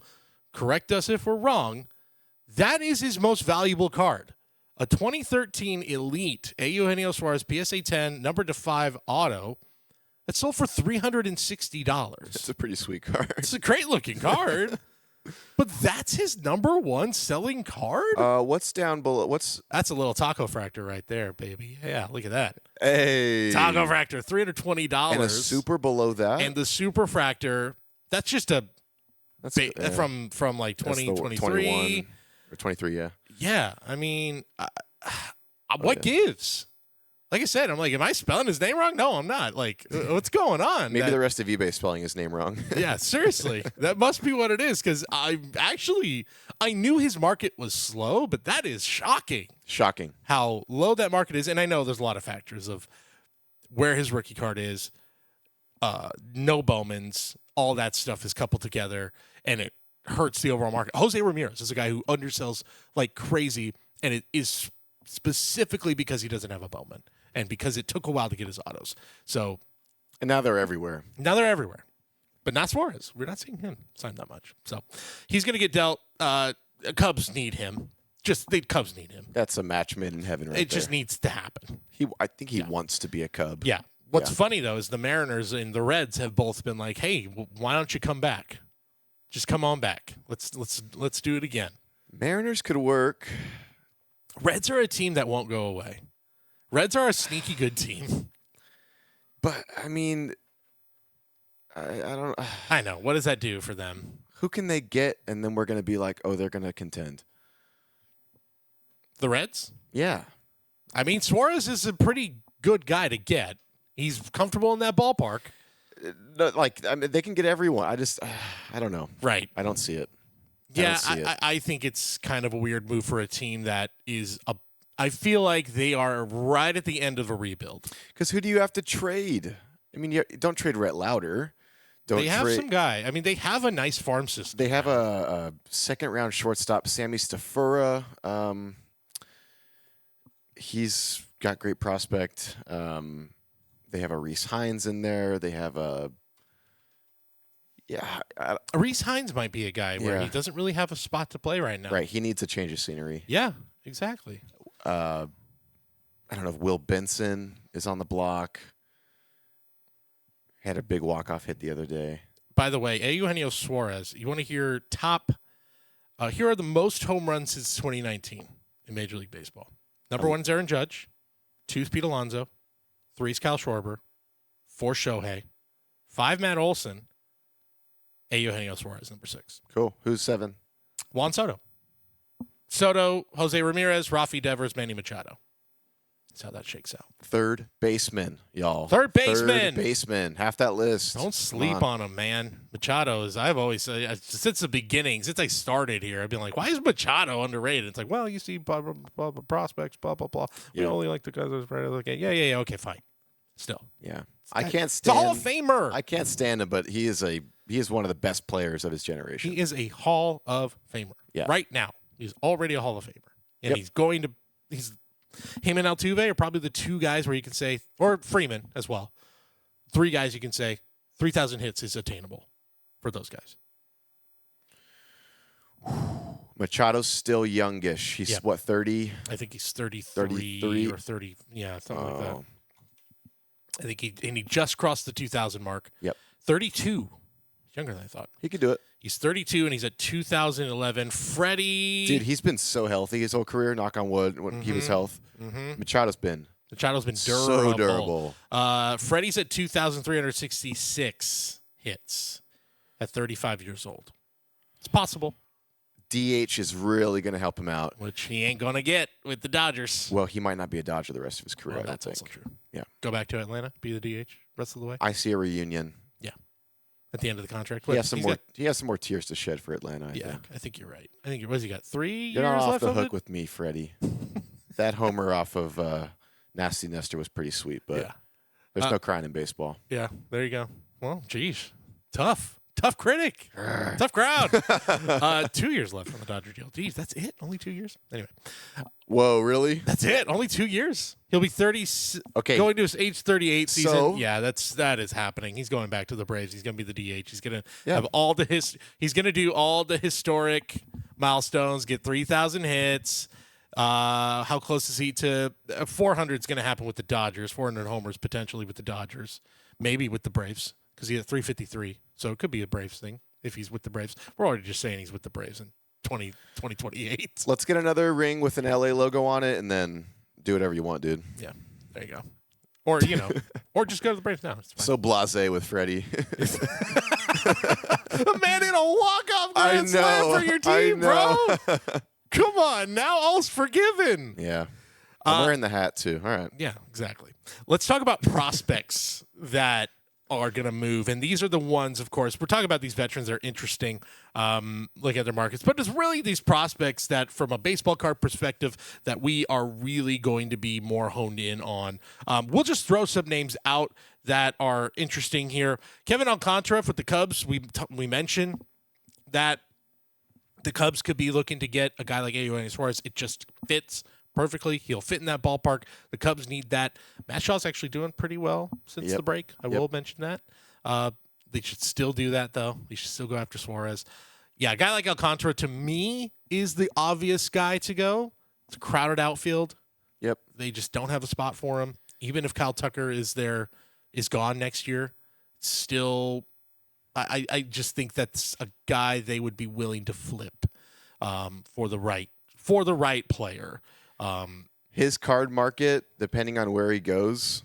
correct us if we're wrong, that is his most valuable card. A 2013 Elite Eugenio Suarez PSA 10 number to 5 auto that sold for $360. It's a pretty sweet card. It's a great looking card. But that's his number one selling card? What's down below? That's a little Taco Fractor right there, baby. Yeah, look at that. Hey. Taco Fractor, $320. And a super below that? And the Super Fractor, that's just from 2023. Or 23, yeah. Yeah, what gives? Like I said, I'm like, am I spelling his name wrong? No, I'm not. Like, what's going on? Maybe the rest of eBay is spelling his name wrong. Yeah, seriously. That must be what it is, because I knew his market was slow, but that is shocking. Shocking. How low that market is. And I know there's a lot of factors of where his rookie card is, no Bowmans, all that stuff is coupled together, and it hurts the overall market. Jose Ramirez is a guy who undersells like crazy, and it is specifically because he doesn't have a Bowman and because it took a while to get his autos. So, and now they're everywhere. But not Suarez. We're not seeing him sign that much. So he's going to get dealt. Cubs need him. The Cubs need him. That's a match made in heaven right there. It just needs to happen. I think he wants to be a Cub. Yeah. What's funny, though, is the Mariners and the Reds have both been like, hey, why don't you come back? Just come on back. Let's do it again. Mariners could work. Reds are a team that won't go away. Reds are a sneaky good team. But, I mean, I don't... I know. What does that do for them? Who can they get, and then we're going to be like, oh, they're going to contend? The Reds? Yeah. I mean, Suarez is a pretty good guy to get. He's comfortable in that ballpark. They can get everyone. I don't know. Right. I don't see it. Yeah, I think it's kind of a weird move for a team that is I feel like they are right at the end of a rebuild. Because who do you have to trade? I mean, don't trade Rhett Lauder. They have some guy. I mean, they have a nice farm system. They have a second-round shortstop, Sammy Stafura. He's got great prospect. They have a Reese Hines in there. They have a... Yeah. Reese Hines might be a guy where he doesn't really have a spot to play right now. Right. He needs a change of scenery. Yeah, exactly. I don't know if Will Benson is on the block. Had a big walk-off hit the other day. By the way, Eugenio Suarez, you want to hear here are the most home runs since 2019 in Major League Baseball. Number 1 is Aaron Judge. 2 is Pete Alonso. 3 is Kyle Schwarber. 4 Shohei. 5 Matt Olson. Eugenio Suarez, number 6. Cool. Who's 7? Juan Soto. Jose Ramirez, Rafi Devers, Manny Machado. That's how that shakes out. Third baseman, y'all. Third baseman. Half that list. Don't sleep on him, man. Machado is, I've always said, since the beginning, since I started here, I've been like, why is Machado underrated? It's like, well, you see blah, blah, blah, blah, prospects, blah, blah, blah. We only like the guys that are okay. Yeah, okay, fine. Still. Yeah. I can't stand. It's a Hall of Famer. I can't stand him, but he is one of the best players of his generation. He is a Hall of Famer. Yeah. Right now. He's already a Hall of Famer. And him and Altuve are probably the 2 guys where you can say, or Freeman as well, 3 guys you can say 3,000 hits is attainable for those guys. Machado's still youngish. He's what, 30? I think he's 33 or 30. Yeah, something like that. I think he just crossed the 2,000 mark. Yep. 32. Younger than I thought. He could do it. He's 32, and he's at 2011. Freddie. Dude, he's been so healthy his whole career, knock on wood, when he was health. Machado's been durable. So durable. Freddie's at 2,366 hits at 35 years old. It's possible. DH is really going to help him out. Which he ain't going to get with the Dodgers. Well, he might not be a Dodger the rest of his career, I don't think. That's also true. Yeah. Go back to Atlanta, be the DH rest of the way. I see a reunion. Yeah. At the end of the contract. He has some more tears to shed for Atlanta, I think. I think you're right. I think what has he got? 3 years You're not off left the of hook it? with me, Freddie. That homer off of Nasty Nestor was pretty sweet, but there's no crying in baseball. Yeah, there you go. Well, geez. Tough critic. Tough crowd. 2 years left on the Dodger deal. Geez, that's it? Only 2 years? Anyway. Whoa, really? That's it. Only 2 years. He'll be 30. Okay. Going to his age 38 season. So, yeah, that is happening. He's going back to the Braves. He's going to be the DH. He's going to have all the he's going to do all the historic milestones, get 3,000 hits. How close is he to 400 is going to happen with the Dodgers. 400 homers potentially with the Dodgers. Maybe with the Braves because he had 353. So it could be a Braves thing if he's with the Braves. We're already just saying he's with the Braves in 2028. Let's get another ring with an LA logo on it and then do whatever you want, dude. Yeah, there you go. Or, or just go to the Braves now. It's fine. So blasé with Freddie. The man in a walk-off grand slam for your team, bro. Come on, now all's forgiven. Yeah. I'm wearing the hat too. All right. Yeah, exactly. Let's talk about prospects that are going to move. And these are the ones, of course, we're talking about these veterans that are interesting, look at their markets. But it's really these prospects that, from a baseball card perspective, that we are really going to be more honed in on. We'll just throw some names out that are interesting here. Kevin Alcantara with the Cubs, we mentioned that the Cubs could be looking to get a guy like Eugenio Suarez. It just fits perfectly. He'll fit in that ballpark. The Cubs need that. Matt Shaw's actually doing pretty well since the break. I will mention that. They should still do that, though. They should still go after Suarez. Yeah, a guy like Alcantara, to me, is the obvious guy to go. It's a crowded outfield. Yep. They just don't have a spot for him. Even if Kyle Tucker is gone next year, still, I just think that's a guy they would be willing to flip for the right player. His card market, depending on where he goes,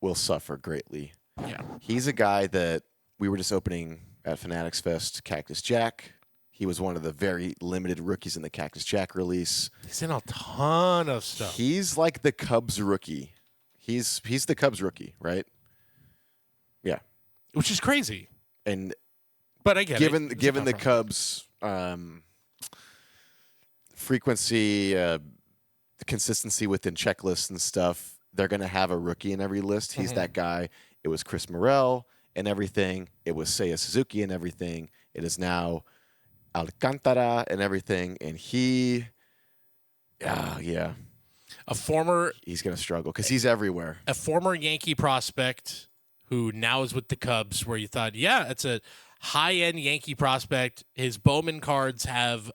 will suffer greatly. Yeah. He's a guy that we were just opening at Fanatics Fest, Cactus Jack. He was one of the very limited rookies in the Cactus Jack release. He's in a ton of stuff. He's like the Cubs rookie. He's the Cubs rookie, right? Yeah. Which is crazy. But I get given it. Given the Cubs frequency, the consistency within checklists and stuff, they're going to have a rookie in every list. He's that guy. It was Chris Morel and everything. It was Seiya Suzuki and everything. It is now Alcantara and everything. And he's going to struggle because he's everywhere. A former Yankee prospect who now is with the Cubs, where you thought, it's a high-end Yankee prospect. His Bowman cards have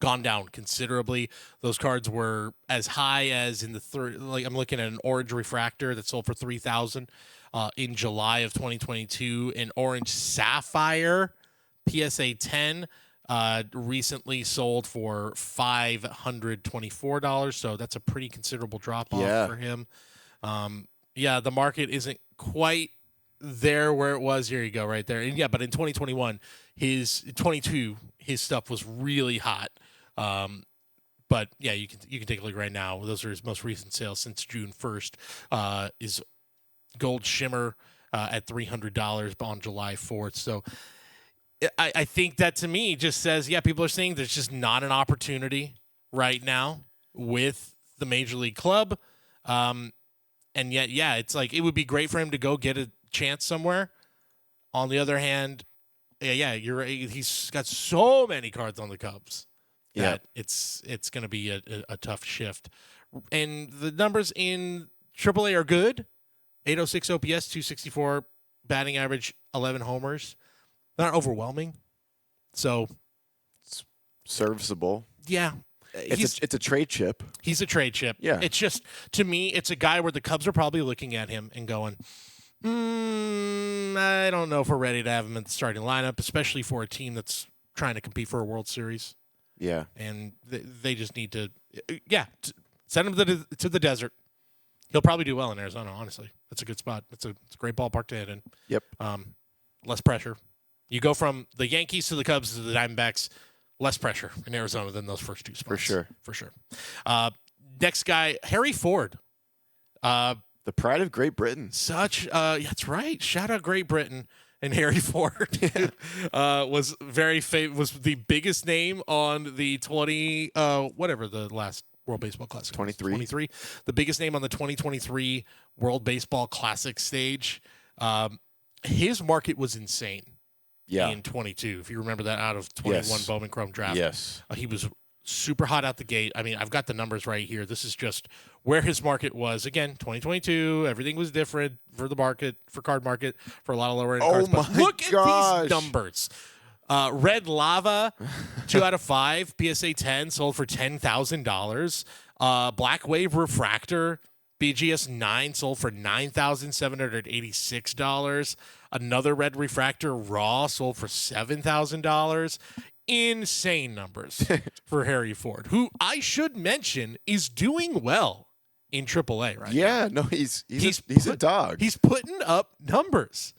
gone down considerably. Those cards were as high as in the I'm looking at an orange refractor that sold for $3,000 in July of 2022. An orange sapphire PSA 10 recently sold for $524. So that's a pretty considerable drop off for him. The market isn't quite there where it was. Here you go, right there. And but in 2021, his stuff was really hot. But you can take a look right now. Those are his most recent sales since June 1st. Is Gold Shimmer at $300 on July 4th. So I think that, to me, just says, people are saying there's just not an opportunity right now with the Major League Club. And yet, it's like it would be great for him to go get a chance somewhere. On the other hand, you're right. He's got so many cards on the Cubs that it's going to be a tough shift. And the numbers in AAA are good. 806 OPS, 264 batting average, 11 homers. Not overwhelming. So it's serviceable. Yeah. It's a trade chip. He's a trade chip. Yeah. It's just, to me, it's a guy where the Cubs are probably looking at him and going, I don't know if we're ready to have him in the starting lineup, especially for a team that's trying to compete for a World Series. Yeah. And they just need to, send him to the desert. He'll probably do well in Arizona, honestly. That's a good spot. It's a great ballpark to hit in. Yep. Less pressure. You go from the Yankees to the Cubs to the Diamondbacks, less pressure in Arizona than those first two spots. For sure. Next guy, Harry Ford. The pride of Great Britain. That's right. Shout out Great Britain. And Harry Ford was was the biggest name on the the last World Baseball Classic. 23. The biggest name on the 2023 World Baseball Classic stage. His market was insane. In 22, if you remember that out of 21 Bowman Chrome draft. Yes. He was super hot out the gate. I mean, I've got the numbers right here. This is just where his market was. Again, 2022, everything was different for the market, for card market, for a lot of lower end cards. But look at these numbers. Red Lava, 2 out of 5, PSA 10, sold for $10,000. Black Wave Refractor, BGS 9, sold for $9,786. Another Red Refractor Raw sold for $7,000. Insane numbers for Harry Ford, who I should mention is doing well in AAA right now. No, he's a dog. He's putting up numbers.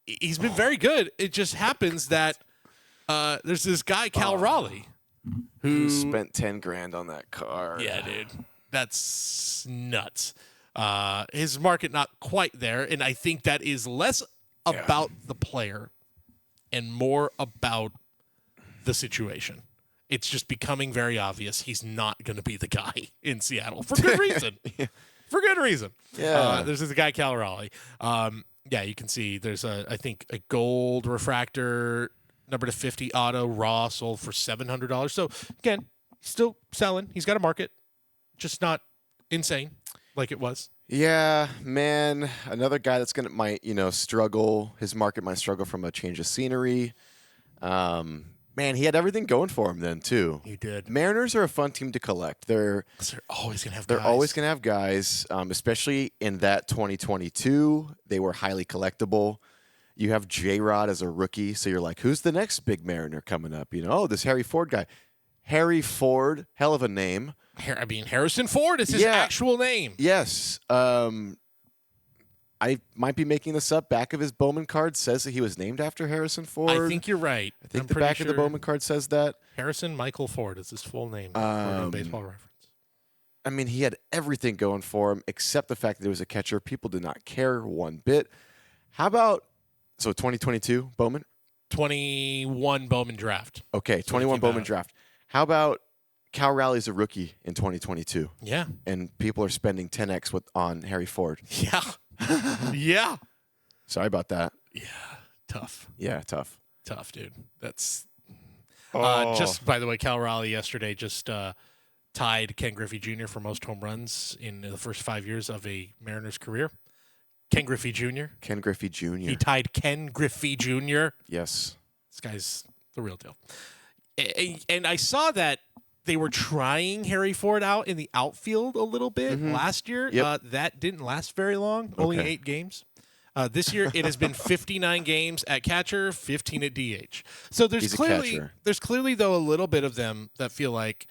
He's been very good. It just happens that there's this guy, Cal Raleigh, who spent $10,000 on that car. Yeah, dude. That's nuts. His market not quite there, and I think that is less about the player and more about the situation. It's just becoming very obvious he's not going to be the guy in Seattle for good reason. For good reason. Yeah. There's this guy, Cal Raleigh. Yeah, you can see there's I think a gold refractor number to 50 auto raw sold for $700. So again, still selling. He's got a market, just not insane like it was. Yeah, man. Another guy that's might struggle. His market might struggle from a change of scenery. Man, he had everything going for him then too. He did. Mariners are a fun team to collect. They're always gonna have. They're always gonna have guys, especially in that 2022. They were highly collectible. You have J-Rod as a rookie, so you're like, who's the next big Mariner coming up? This Harry Ford guy. Harry Ford, hell of a name. I mean, Harrison Ford is his actual name. Yes. I might be making this up. Back of his Bowman card says that he was named after Harrison Ford. I think you're right. I think the back of the Bowman card says that. Harrison Michael Ford is his full name for Baseball Reference. I mean, he had everything going for him except the fact that he was a catcher. People did not care one bit. How about 2022 Bowman? 21 Bowman draft. Okay, 21 Bowman draft. How about Cal Raleigh's a rookie in 2022? Yeah. And people are spending 10x on Harry Ford. Yeah. Yeah. Sorry about that. Yeah. Tough. Yeah, tough. Tough, dude. That's Oh. Just by the way, Cal Raleigh yesterday just tied Ken Griffey Jr. for most home runs in the first 5 years of a Mariners career. Ken Griffey Jr. Ken Griffey Jr. He tied Ken Griffey Jr. Yes. This guy's the real deal. And I saw that they were trying Harry Ford out in the outfield a little bit last year. Yep. That didn't last very long, only 8 games. This year it has been 59 games at catcher, 15 at DH. So there's clearly though a little bit of them that feel like,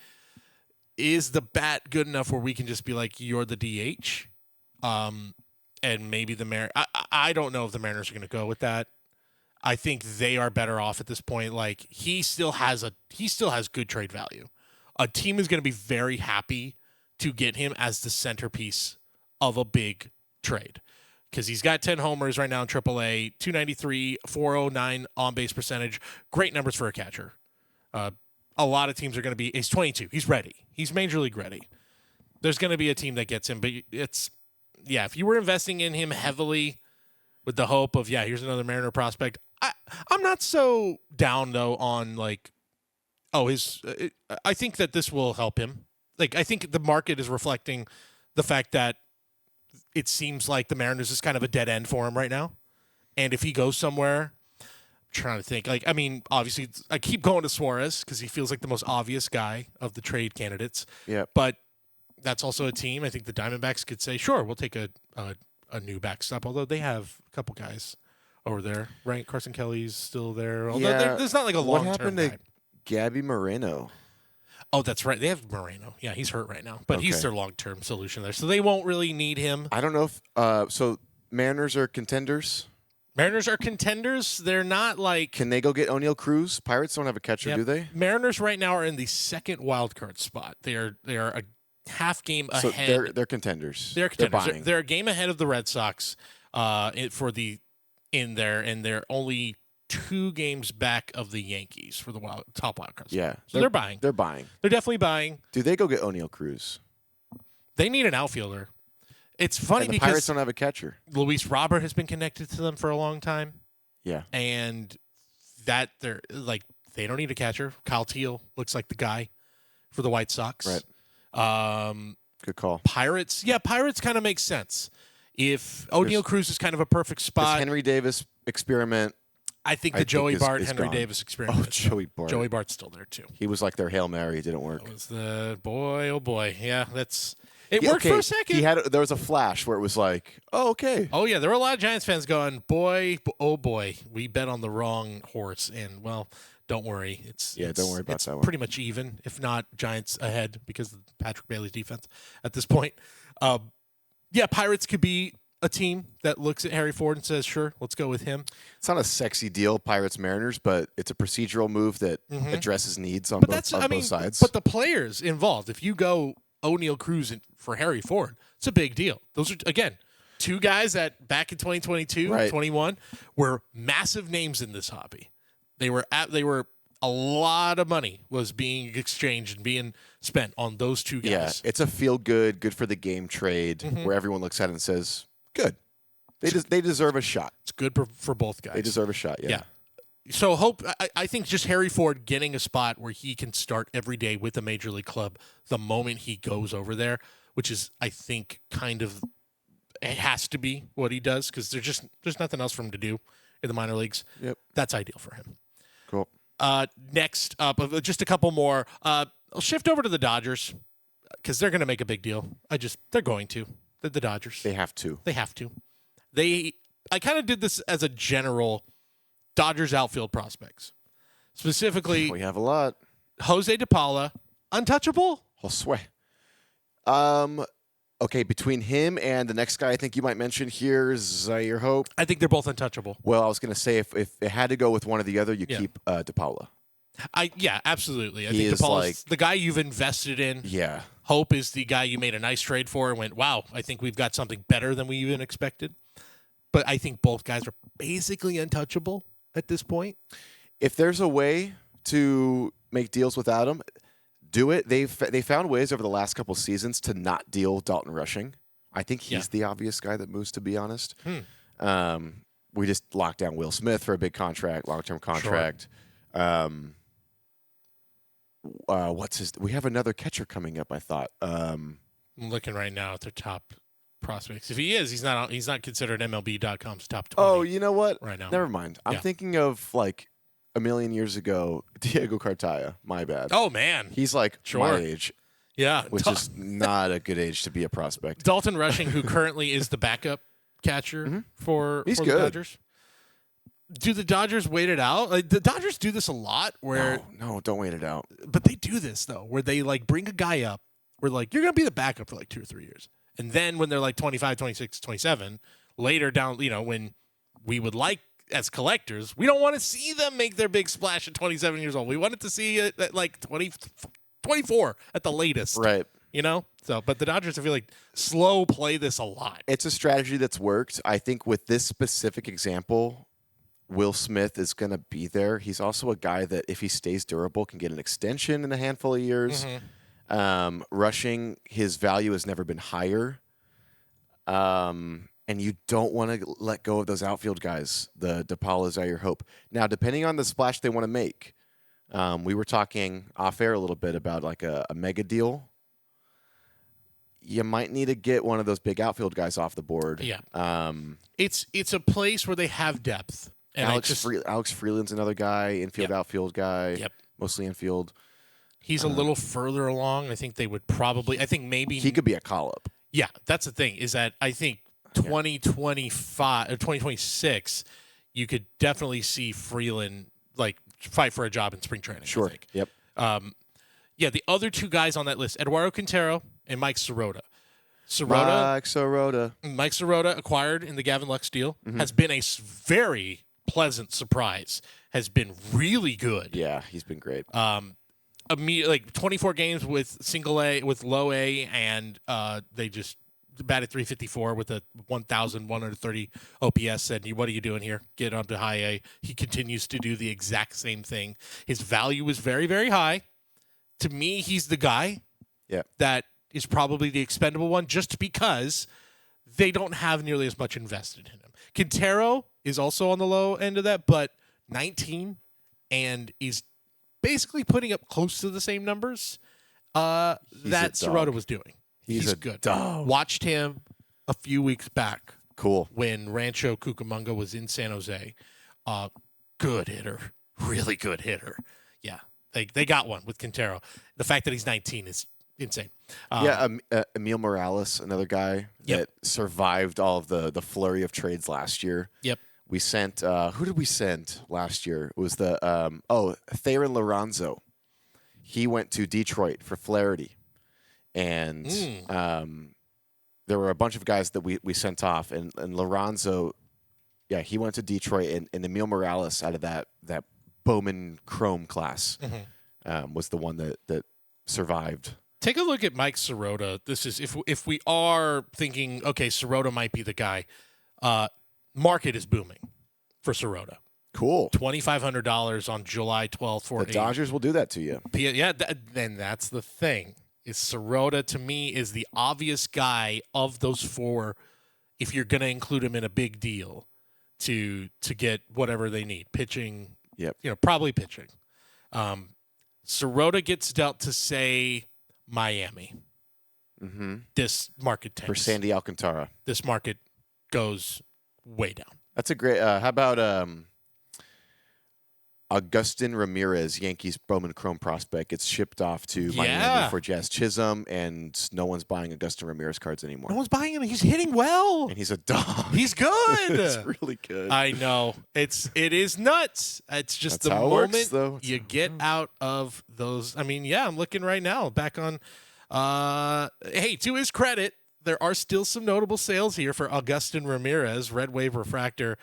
is the bat good enough where we can just be like, you're the DH? And maybe the Mariners. I don't know if the Mariners are going to go with that. I think they are better off at this point. Like he still has good trade value. A team is going to be very happy to get him as the centerpiece of a big trade because he's got 10 homers right now in AAA, 293, 409 on-base percentage. Great numbers for a catcher. A lot of teams are going to be – he's 22. He's ready. He's Major League ready. There's going to be a team that gets him, but it's – yeah, if you were investing in him heavily with the hope of, here's another Mariner prospect, I'm not so down, though, on like – I think that this will help him. Like, I think the market is reflecting the fact that it seems like the Mariners is kind of a dead end for him right now. And if he goes somewhere, I'm trying to think. Like, I mean, obviously, I keep going to Suarez because he feels like the most obvious guy of the trade candidates. Yeah. But that's also a team. I think the Diamondbacks could say, sure, we'll take a new backstop, although they have a couple guys over there, right? Carson Kelly's still there. Although there's not like a long-term guy. Gabby Moreno. Oh, that's right. They have Moreno. Yeah, he's hurt right now, but he's their long-term solution there. So they won't really need him. I don't know if so Mariners are contenders. Mariners are contenders. They're not like... Can they go get O'Neal Cruz? Pirates don't have a catcher, do they? Mariners right now are in the second wildcard spot. They are a half game ahead. So they're contenders. They're contenders. They're a game ahead of the Red Sox in there, and they're only 2 games back of the Yankees for the top wild card. Yeah. So they're buying. They're buying. They're definitely buying. Do they go get O'Neal Cruz? They need an outfielder. It's funny because Pirates don't have a catcher. Luis Robert has been connected to them for a long time. Yeah. And that they don't need a catcher. Kyle Teal looks like the guy for the White Sox. Right. Good call. Pirates kind of makes sense. If O'Neal Cruz is kind of a perfect spot. Henry Davis experiment. I think the Joey Bart, Henry Davis experiment. Oh, Joey Bart. Joey Bart's still there, too. He was like their Hail Mary. It didn't work. That was the boy, oh boy. Yeah, it worked for a second. There was a flash where it was like, oh, okay. Oh, yeah. There were a lot of Giants fans going, boy, oh, boy, we bet on the wrong horse. And, well, don't worry. Don't worry about that one. Pretty much even, if not Giants ahead because of Patrick Bailey's defense at this point. Pirates could be a team that looks at Harry Ford and says, sure, let's go with him. It's not a sexy deal, Pirates Mariners, but it's a procedural move that addresses needs on both sides. But the players involved, if you go O'Neal Cruz for Harry Ford. It's a big deal. Those are, again, two guys that back in 2022, Right. 21 were massive names in this hobby. They were a lot of money was being exchanged and being spent on those two guys. Yeah, it's a feel good for the game trade where everyone looks at it and says, good. They deserve a shot. It's good for both guys. They deserve a shot, yeah. So I think just Harry Ford getting a spot where he can start every day with a major league club the moment he goes over there, which is, I think, kind of it has to be what he does because there's nothing else for him to do in the minor leagues. Yep. That's ideal for him. Cool. Next up, just a couple more. I'll shift over to the Dodgers because they're going to make a big deal. They're going to. The Dodgers. They have to. They have to. I kind of did this as a general Dodgers outfield prospects. Specifically, We have a lot. Jose DePaula, untouchable? Josue. Okay, between him and the next guy I think you might mention here, Zaire Hope. I think they're both untouchable. Well, I was going to say if it had to go with one or the other, you keep DePaula. Yeah, absolutely. I He think is DePaula's the guy you've invested in. Yeah. Hope is the guy you made a nice trade for and went, wow, I think we've got something better than we even expected. But I think both guys are basically untouchable at this point. If there's a way to make deals without him, do it. They found ways over the last couple seasons to not deal Dalton Rushing. I think he's the obvious guy that moves, to be honest. We just locked down Will Smith for a big contract, long-term contract. Sure. We have another catcher coming up, I thought. I'm looking right now at their top prospects. If he is, he's not considered MLB.com's top 20. Oh, you know what? Right now. Never mind. I'm thinking of like a million years ago, Diego Cartaya. My bad. Oh, man. He's like my age. Yeah. Which is not a good age to be a prospect. Dalton Rushing, who currently is the backup catcher for the Dodgers. Do the Dodgers wait it out? Like, the Dodgers do this a lot where No, don't wait it out. But they do this though, where they like bring a guy up where like you're going to be the backup for like 2 or 3 years. And then when they're like 25, 26, 27, later down, when we would like as collectors, we don't want to see them make their big splash at 27 years old. We wanted to see it at like 24 at the latest. Right. So, but the Dodgers, I feel like, slow play this a lot. It's a strategy that's worked. I think with this specific example, Will Smith is going to be there. He's also a guy that, if he stays durable, can get an extension in a handful of years. Rushing, his value has never been higher. And you don't want to let go of those outfield guys, the DePaula, Zaire Hope. Now, depending on the splash they want to make, we were talking off air a little bit about like a mega deal. You might need to get one of those big outfield guys off the board. Yeah. It's a place where they have depth. And Alex Freeland's another guy, infield, outfield guy. Yep. Mostly infield. He's a little further along. I think they would probably. I think maybe he could be a call-up. Yeah, that's the thing. Is that I think 2025 or 2026, you could definitely see Freeland like fight for a job in spring training. Sure. I think. Yep. The other two guys on that list, Eduardo Quintero and Mike Sirota. Mike Sirota, acquired in the Gavin Lux deal, has been a very pleasant surprise. Has been really good. Yeah, he's been great. Like 24 games with single A, with low A, and they just batted 354 with a 1,130 OPS. Said, "What are you doing here? Get on to high A." He continues to do the exact same thing. His value is very, very high. To me, he's the guy that is probably the expendable one, just because they don't have nearly as much invested in him. Quintero is also on the low end of that, but 19 and is basically putting up close to the same numbers that Sirota was doing. He's good. Dog. Watched him a few weeks back. Cool. When Rancho Cucamonga was in San Jose. Good hitter. Really good hitter. Yeah. They got one with Quintero. The fact that he's 19 is insane. Emil Morales, another guy that survived all of the flurry of trades last year. Yep. We sent who did we send last year? It was the Theron Lorenzo. He went to Detroit for Flaherty, and there were a bunch of guys that we sent off, and Lorenzo, he went to Detroit, and Emil Morales out of that Bowman Chrome class was the one that survived Take a look at Mike Sirota. This is if we are thinking, okay, Sirota might be the guy. Market is booming for Sirota. Cool. $2,500 on July 12th for The Dodgers will do that to you. Yeah, then that's the thing. Is Sirota to me is the obvious guy of those four. If you're going to include him in a big deal to get whatever they need, pitching. Yep. Probably pitching. Sirota gets dealt to say Miami. Mm-hmm. This market tanks. For Sandy Alcantara. This market goes way down. That's a great. How about Augustin Ramirez, Yankees Bowman Chrome prospect, gets shipped off to Miami for Jazz Chisholm, and no one's buying Augustin Ramirez cards anymore. No one's buying him. He's hitting well. And he's a dog. He's good. It's really good. I know. It is nuts. It's just That's the how it moment works, though. you get out of those. I mean, yeah, I'm looking right now back on. Hey, to his credit, there are still some notable sales here for Augustin Ramirez. Red Wave Refractor.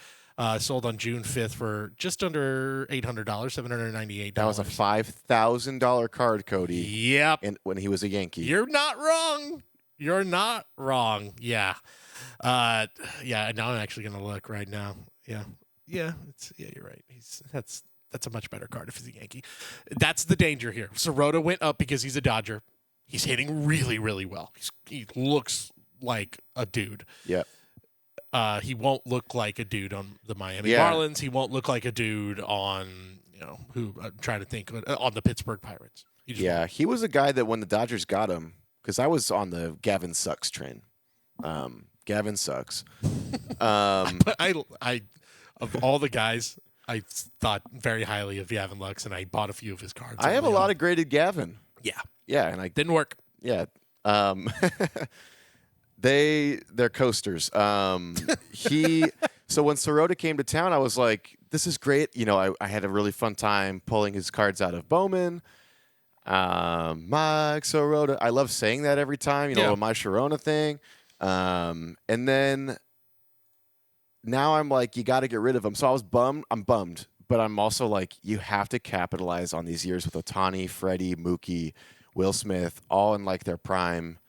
Sold on June 5th for just under $800, $798. That was a $5,000 card, Cody. Yep. And when he was a Yankee. You're not wrong. You're not wrong. Yeah. Yeah. Now I'm actually going to look right now. Yeah. Yeah. You're right. That's a much better card if he's a Yankee. That's the danger here. Sirota went up because he's a Dodger. He's hitting really, really well. He looks like a dude. Yeah. He won't look like a dude on the Miami Marlins. He won't look like a dude on, who I'm trying to think, on the Pittsburgh Pirates. He was a guy that when the Dodgers got him, because I was on the Gavin Sucks train. Gavin sucks. But I, of all the guys, I thought very highly of Gavin Lux, and I bought a few of his cards. I have a lot of graded Gavin. Yeah. Yeah, and I didn't work. Yeah. They're coasters. So when Sirota came to town, I was like, this is great. I had a really fun time pulling his cards out of Bowman. Mike Sirota. I love saying that every time, my Sharona thing. And then now I'm like, you got to get rid of him. So I was bummed. I'm bummed. But I'm also like, you have to capitalize on these years with Ohtani, Freddie, Mookie, Will Smith, all in like their prime.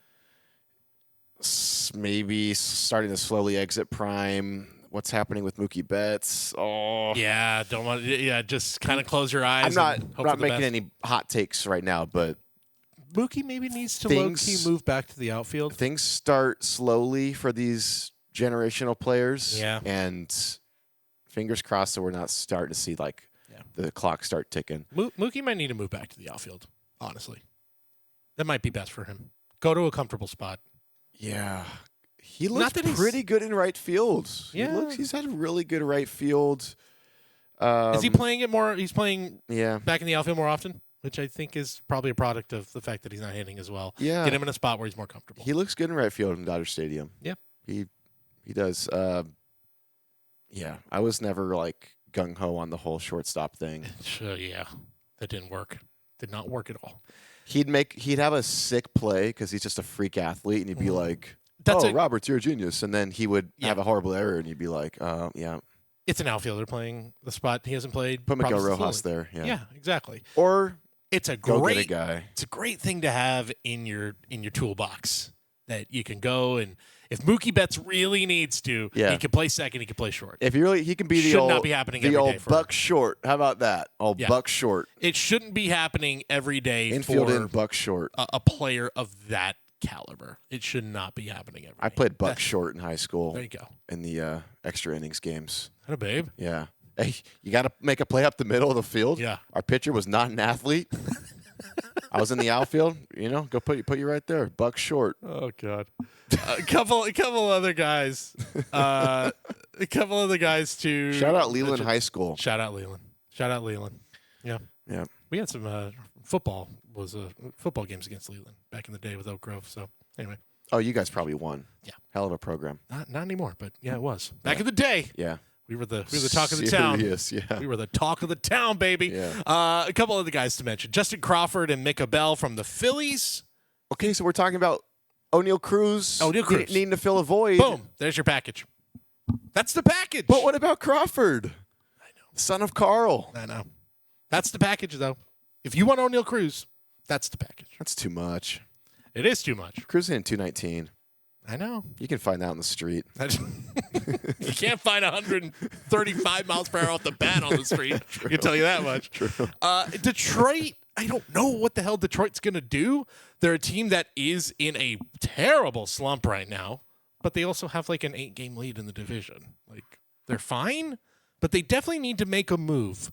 Maybe starting to slowly exit prime. What's happening with Mookie Betts? Oh, yeah. Don't want. Yeah, just kind of close your eyes. I'm not making any hot takes right now, but Mookie maybe needs to low-key move back to the outfield. Things start slowly for these generational players. Yeah, and fingers crossed that we're not starting to see the clock start ticking. Mookie might need to move back to the outfield. Honestly, that might be best for him. Go to a comfortable spot. Yeah. He looks pretty good in right field. Yeah. He's had a really good right field. Is he playing it more? He's playing back in the outfield more often, which I think is probably a product of the fact that he's not hitting as well. Yeah. Get him in a spot where he's more comfortable. He looks good in right field in Dodger Stadium. Yeah. He does. I was never gung-ho on the whole shortstop thing. Sure, yeah. That didn't work. Did not work at all. He'd have a sick play because he's just a freak athlete, and he'd be like, Roberts, you're a genius. And then he would have a horrible error, and you'd be like, yeah. It's an outfielder playing the spot he hasn't played. Put Miguel Rojas there. Yeah, exactly. Or it's a great guy. It's a great thing to have in your toolbox that you can go and if Mookie Betts really needs to, he can play second, he can play short. If he can be not be happening every day for Buck Short. How about that? Buck Short. It shouldn't be happening every day infield for in Buck Short. A player of that caliber. It should not be happening every day. I played Buck Short in high school. There you go. In the extra innings games. Hello, babe. Yeah. Hey, you got to make a play up the middle of the field. Yeah. Our pitcher was not an athlete. I was in the outfield. Go put you right there. Buck Short. Oh God. A couple other guys. A couple other guys to shout out Leland High School. Shout out Leland. Yeah. Yeah. We had some football games against Leland back in the day with Oak Grove. So anyway. Oh, you guys probably won. Yeah. Hell of a program. Not anymore, but yeah, it was back in the day. Yeah. We were the talk of the town. Yeah. We were the talk of the town, baby. Yeah. A couple other guys to mention: Justin Crawford and Micah Bell from the Phillies. Okay, so we're talking about O'Neal Cruz. Needing to fill a void. Boom! There's your package. That's the package. But what about Crawford? I know. Son of Carl. I know. That's the package, though. If you want O'Neal Cruz, that's the package. That's too much. It is too much. Cruising in 219. I know. You can find that on the street. You can't find 135 miles per hour off the bat on the street. I can tell you that much. True. Detroit, I don't know what the hell Detroit's going to do. They're a team that is in a terrible slump right now, but they also have like an 8-game lead in the division. Like, they're fine, but they definitely need to make a move.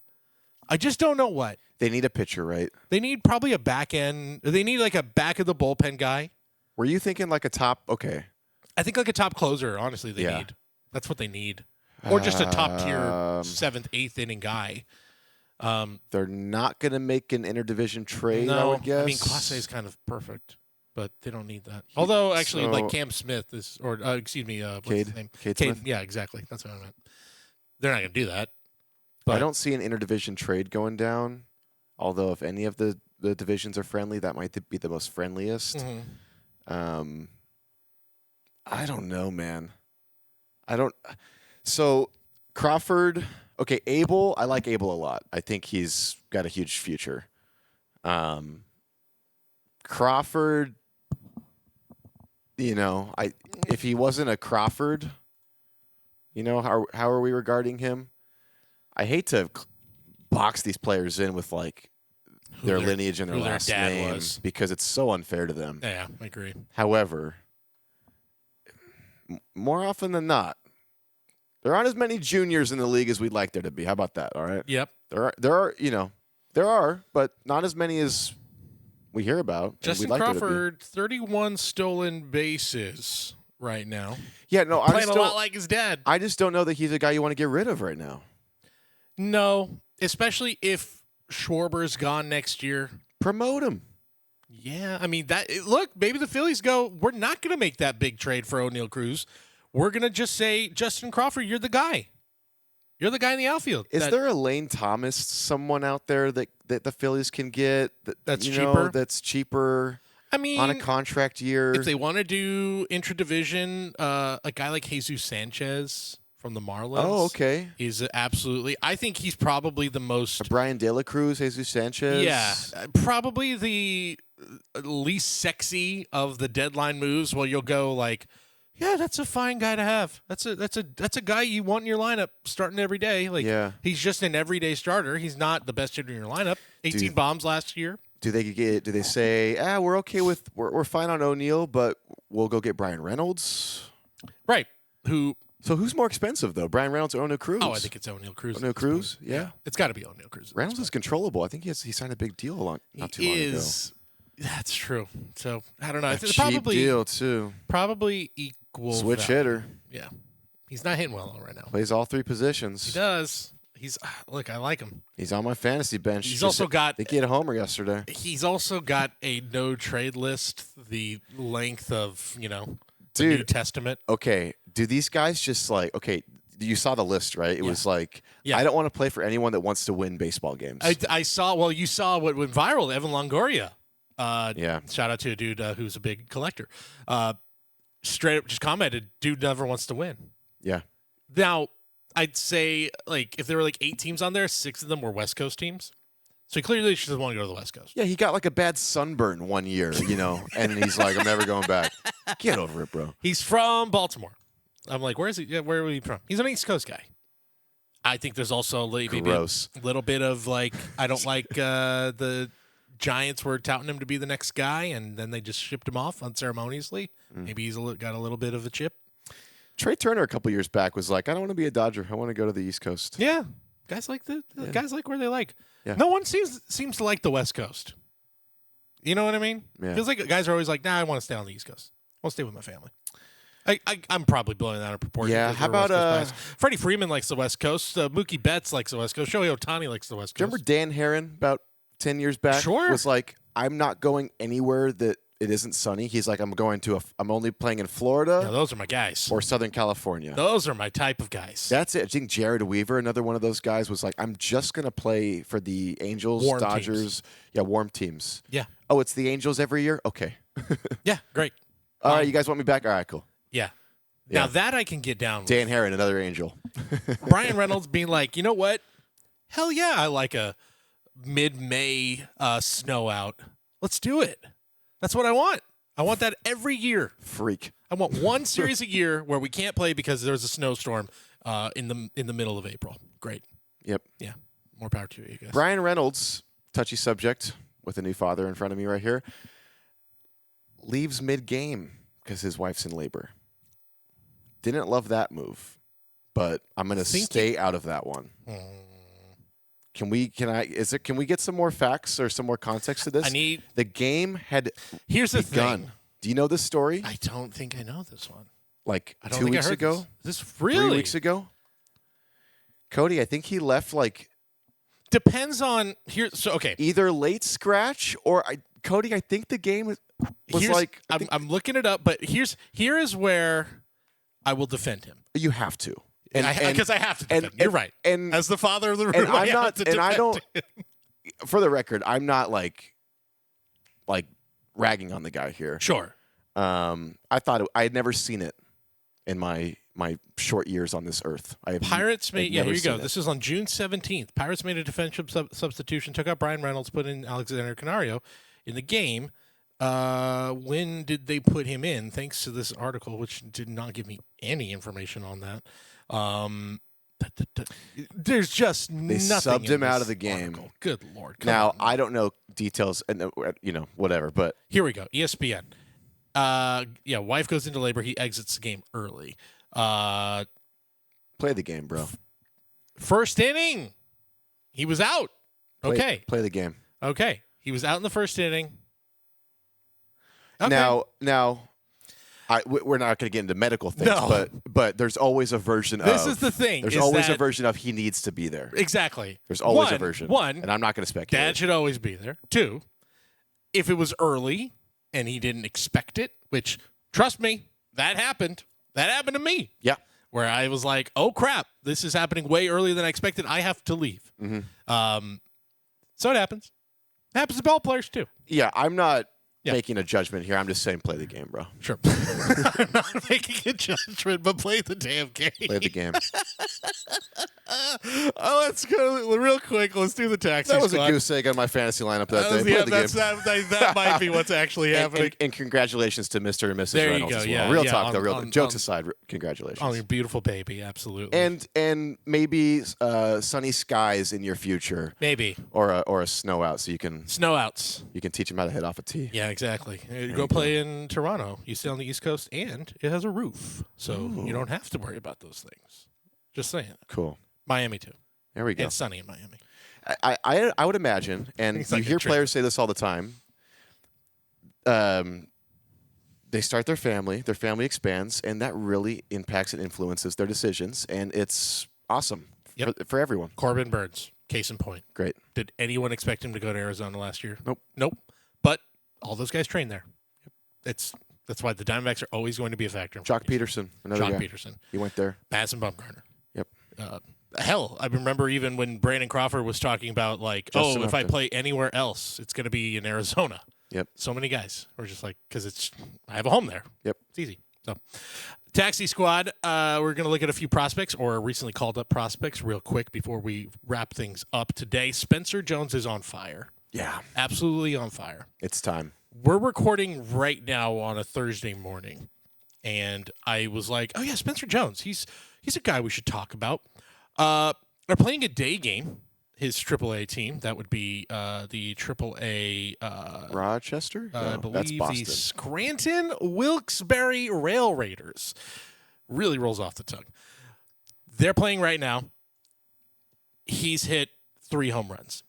I just don't know what. They need a pitcher, right? They need probably a back end. They need like a back of the bullpen guy. Were you thinking like a top? Okay. I think like a top closer, honestly, they need. That's what they need. Or just a top-tier 7th, 8th inning guy. They're not going to make an interdivision trade, I No, would guess. I mean, Class A is kind of perfect, but they don't need that. Although, actually, like Cam Smith is, or excuse me, what's his name? Cade Smith? Yeah, exactly. That's what I meant. They're not going to do that. I don't see an interdivision trade going down, although if any of the divisions are friendly, that might be the most friendliest. Mm-hmm. I don't know, man. So Crawford, okay, Abel, I like Abel a lot. I think he's got a huge future. Crawford, if he wasn't a Crawford, how are we regarding him? I hate to box these players in with like their lineage and their last name because it's so unfair to them. Yeah, I agree. However, more often than not, there aren't as many juniors in the league as we'd like there to be. How about that? All right. Yep. There are, but not as many as we hear about. Justin Crawford, 31 stolen bases right now. Yeah, no, playing a lot like his dad. I just don't know that he's a guy you want to get rid of right now. No, especially if Schwarber's gone next year. Promote him. Yeah, I mean look, maybe the Phillies go, we're not going to make that big trade for O'Neal Cruz. We're going to just say, Justin Crawford, you're the guy. You're the guy in the outfield. Is there a Lane Thomas, someone out there that the Phillies can get that's cheaper? That's cheaper. I mean, on a contract year. If they want to do intra-division, a guy like Jesus Sanchez from the Marlins. Oh, okay. He's absolutely. I think he's probably the most. Brian De La Cruz, Jesus Sanchez. Yeah, probably the least sexy of the deadline moves. Well, you'll go like, yeah, that's a fine guy to have. That's a guy you want in your lineup starting every day. Like, he's just an everyday starter. He's not the best hitter in your lineup. 18 bombs last year. Do they say, we're okay with we're fine on O'Neal, but we'll go get Brian Reynolds? Right. So who's more expensive though, Brian Reynolds or O'Neal Cruz? Oh, I think it's O'Neal Cruz. O'Neal Cruz, yeah. It's got to be O'Neal Cruz. Reynolds is controllable. I think he signed a big deal not too long ago. That's true. So I don't know. It's probably deal too. Probably equal switch value. hitter. Yeah, he's not hitting well right now. Plays all three positions. He does. I like him. He's on my fantasy bench. He's also got. I think he had a homer yesterday. He's also got a no trade list. The length of the New Testament. Okay, do these guys just like You saw the list, right? It was like, I don't want to play for anyone that wants to win baseball games. I saw. Well, you saw what went viral. Evan Longoria. Shout out to a dude who's a big collector. Straight up just commented, dude never wants to win. Yeah. Now, I'd say, if there were 8 teams on there, 6 of them were West Coast teams. So he clearly just doesn't want to go to the West Coast. Yeah, he got a bad sunburn one year, and he's like, I'm never going back. Get over it, bro. He's from Baltimore. I'm like, where is he? Yeah, where are he from? He's an East Coast guy. I think there's also maybe a little bit of I don't like the Giants were touting him to be the next guy, and then they just shipped him off unceremoniously. Maybe he's got a little bit of a chip. Trey Turner a couple years back was like, I don't want to be a Dodger. I want to go to the East Coast. Yeah. Guys like guys like where they like. Yeah. No one seems to like the West Coast. You know what I mean? Yeah. Feels like guys are always like, I want to stay on the East Coast. I want to stay with my family. I'm probably blowing that out of proportion. Yeah, how about Freddie Freeman likes the West Coast. Mookie Betts likes the West Coast. Shohei Ohtani likes the West Coast. Remember Dan Herron about 10 years back? Sure. Was like, I'm not going anywhere that it isn't sunny. He's like, I'm only playing in Florida. Yeah, those are my guys. Or Southern California. Those are my type of guys. That's it. I think Jared Weaver, another one of those guys, was like, I'm just going to play for the Angels, warm Dodgers. Teams. Yeah, warm teams. Yeah. Oh, it's the Angels every year? Okay. Yeah, great. All right, you guys want me back? All right, cool. Yeah. Now that I can get down with. Dan Herron, another Angel. Brian Reynolds being like, you know what? Hell yeah, I like a mid-May snow out. Let's do it. That's what I want. I want that every year. Freak. I want one series a year where we can't play because there's a snowstorm in the middle of April. Great. Yep. Yeah. More power to you guys. Brian Reynolds, touchy subject with a new father in front of me right here, leaves mid-game because his wife's in labor. Didn't love that move, but I'm going to stay out of that one. Can we get some more facts or some more context to this? The game had Here's the begun. thing. Do you know this story? I don't think I know this one. Like I don't 2 think weeks I heard ago? This really? 3 weeks ago? Cody, I think he left like depends on here. So okay, either late scratch or Cody. I think the game was like. I'm looking it up, but here is where I will defend him. You have to, because I have to defend him. You're right. And as the father of the room, and I'm not. To And I don't. him. For the record, I'm not like ragging on the guy here. Sure. I thought I had never seen it in my short years on this earth. Pirates made here you go. It. This is on June 17th. Pirates made a defensive substitution, took out Brian Reynolds, put in Alexander Canario in the game. When did they put him in? Thanks to this article, which did not give me any information on that. There's just they nothing. Subbed him out of the game. Article. Good Lord. Now I don't know details, and whatever. But here we go. ESPN. Wife goes into labor. He exits the game early. Play the game, bro. First inning, he was out. Okay. Play the game. Okay. He was out in the first inning. Okay. Now, we're not going to get into medical things, but there's always a version of. This is the thing. There's always a version of he needs to be there. Exactly. There's always a version. One, and I'm not going to speculate. Dad should always be there. Two, if it was early and he didn't expect it, which, trust me, that happened. That happened to me. Yeah. Where I was like, oh, crap, this is happening way earlier than I expected. I have to leave. Mm-hmm. So it happens. It happens to ball players, too. Yeah, I'm not making a judgment here. I'm just saying play the game, bro. Sure. I'm not making a judgment, but play the damn game. Play the game. Let's go real quick. Let's do the taxi That was squad. a goose egg on my fantasy lineup that day. Play the game. That might be what's actually happening. And congratulations to Mr. and Mrs. There you Reynolds go, as well. yeah, Real yeah, talk, though. Jokes aside, congratulations. On your beautiful baby, absolutely. And maybe sunny skies in your future. Maybe. Or a snow out so you can snow outs. You can teach him how to hit off a tee. Yeah, exactly. You go play in Toronto. You stay on the East Coast, and it has a roof, so you don't have to worry about those things. Just saying. Cool. Miami too. There we go. It's sunny in Miami. I would imagine, and you hear players say this all the time. They start their family expands, and that really impacts and influences their decisions, and it's awesome for everyone. Corbin Burns, case in point. Great. Did anyone expect him to go to Arizona last year? Nope. But all those guys train there. That's why the Diamondbacks are always going to be a factor. Jock Peterson, another guy. Peterson. He went there. Madison Bumgarner. Yep. Hell, I remember even when Brandon Crawford was talking about if I play anywhere else, it's going to be in Arizona. Yep. So many guys were just like, because I have a home there. Yep. It's easy. So, Taxi Squad, we're going to look at a few prospects or recently called up prospects real quick before we wrap things up today. Spencer Jones is on fire. Yeah. Absolutely on fire. It's time. We're recording right now on a Thursday morning, and I was like, oh, yeah, Spencer Jones. He's a guy we should talk about. They're playing a day game, his AAA team. That would be the AAA Rochester? No, I believe that's Boston. the Scranton Wilkes-Barre Rail Raiders. Really rolls off the tongue. They're playing right now. He's hit 3 home runs.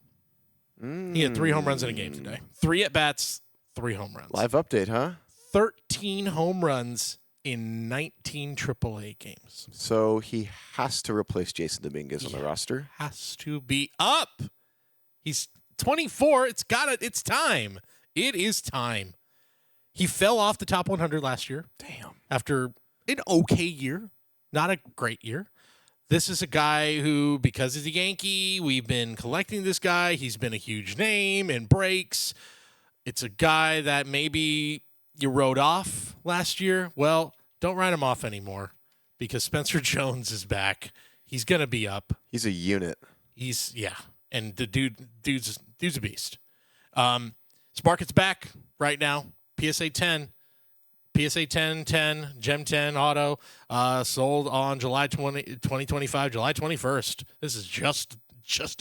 He had 3 home runs in a game today. 3 at-bats, 3 home runs. Live update, huh? 13 home runs in 19 AAA games. So he has to replace Jason Dominguez on the roster. Has to be up. He's 24. It's time. It is time. He fell off the top 100 last year. Damn. After an okay year, not a great year. This is a guy who, because he's a Yankee, we've been collecting this guy. He's been a huge name in breaks. It's a guy that maybe you wrote off last year. Well, don't write him off anymore because Spencer Jones is back. He's going to be up. He's a unit. And the dude's a beast. Sparket's back right now. PSA 10. PSA 10, 10, Gem 10 auto, sold on July 2025, July 21st. This is just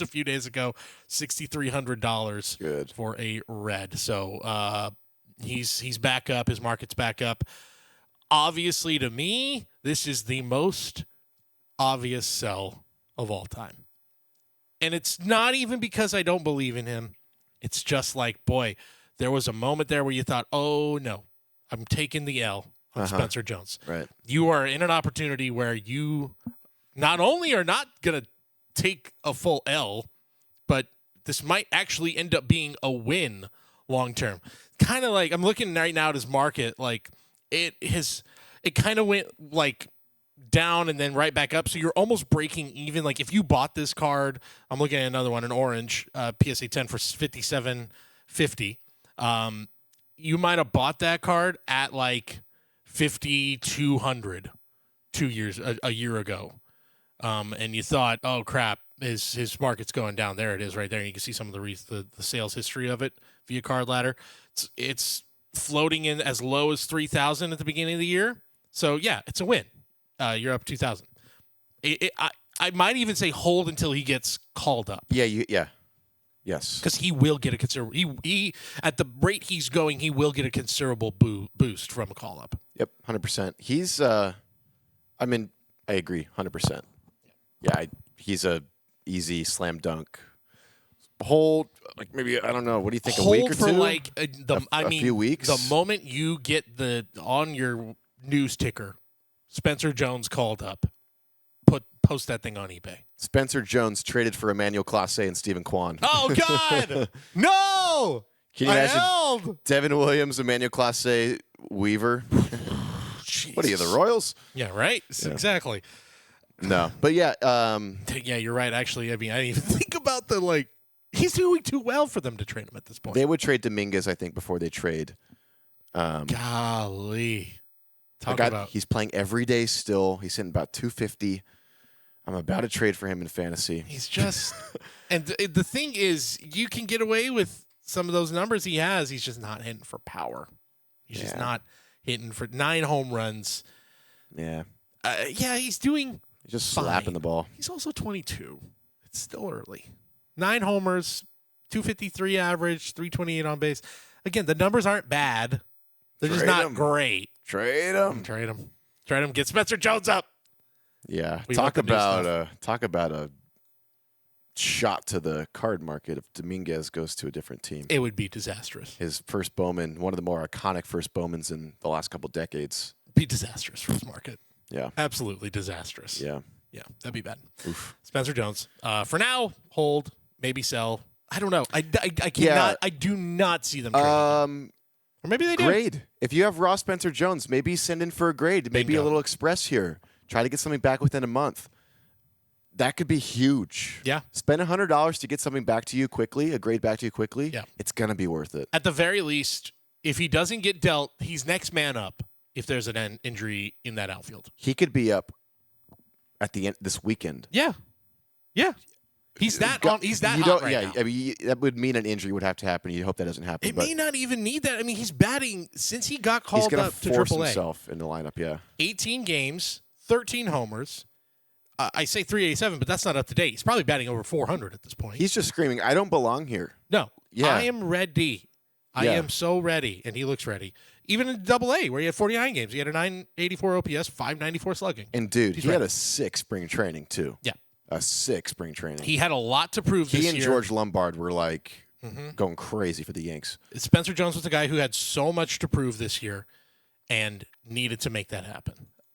a few days ago, $6,300 Good. for a red. So he's back up. His market's back up. Obviously, to me, this is the most obvious sell of all time. And it's not even because I don't believe in him. It's just like, boy, there was a moment there where you thought, oh, no. I'm taking the L on Spencer Jones. Right. You are in an opportunity where you not only are not going to take a full L, but this might actually end up being a win long term. Kind of like I'm looking right now at his market, like it kind of went like down and then right back up. So you're almost breaking even. Like if you bought this card, I'm looking at another one, an orange PSA 10 for $57.50. You might have bought that card at like $5,200 a year ago, and you thought, "Oh crap, his market's going down." There it is, right there. You can see some of the sales history of it via Card Ladder. It's floating in as low as 3,000 at the beginning of the year. So yeah, it's a win. You're up 2,000. I might even say hold until he gets called up. Yeah. Yes. Because he will get a considerable. He at the rate he's going, he will get a considerable boost from a call up. Yep, 100%. He's. I agree, 100%. Yeah, he's a easy slam dunk. Hold, like maybe I don't know. What do you think? Hold a week or for two? like a few weeks. The moment you get on your news ticker, Spencer Jones called up. Post that thing on eBay. Spencer Jones traded for Emmanuel Clase and Stephen Kwan. Oh, God! No! Can you imagine Devin Williams, Emmanuel Clase, Weaver? What are you, the Royals? Yeah, right? Yeah. Exactly. No. But yeah. Yeah, you're right. Actually, I mean, I didn't even think about he's doing too well for them to trade him at this point. They would trade Dominguez, I think, before they trade. Golly. He's playing every day still. He's hitting about 250. I'm about to trade for him in fantasy. He's just – and the thing is, you can get away with some of those numbers he has. He's just not hitting for power. He's just not hitting for 9 home runs. Yeah. He's He's just fine. slapping the ball. He's also 22. It's still early. 9 homers, 253 average, 328 on base. Again, the numbers aren't bad. They're just not great. Trade him. Trade him. Get Spencer Jones up. Yeah. Talk about a shot to the card market if Dominguez goes to a different team. It would be disastrous. His first Bowman, one of the more iconic first Bowmans in the last couple decades. Be disastrous for his market. Yeah. Absolutely disastrous. Yeah. Yeah, that'd be bad. Oof. Spencer Jones. For now, hold, maybe sell. I don't know. I cannot. Yeah. I do not see them trading. Or maybe they do. Grade. If you have Ross Spencer Jones, maybe send in for a grade. Maybe a little express here. Try to get something back within a month. That could be huge. Yeah. Spend $100 to get something back to you quickly, a grade back to you quickly. Yeah. It's going to be worth it. At the very least, if he doesn't get dealt, he's next man up if there's an injury in that outfield. He could be up at the end this weekend. Yeah. Yeah. He's that hot right now. I mean, that would mean an injury would have to happen. You hope that doesn't happen. It may not even need that. I mean, he's batting since he got called up to AAA. He's going to force himself in the lineup, yeah. 18 games, 13 homers. I say 387, but that's not up to date. He's probably batting over 400 at this point. He's just screaming, I don't belong here. No. Yeah. I am ready. I am so ready, and he looks ready. Even in AA, where he had 49 games, he had a 984 OPS, 594 slugging. And, dude, he had a sick spring training, too. Yeah. A sick spring training. He had a lot to prove this year. He and George Lombard were, going crazy for the Yanks. Spencer Jones was the guy who had so much to prove this year and needed to make that happen.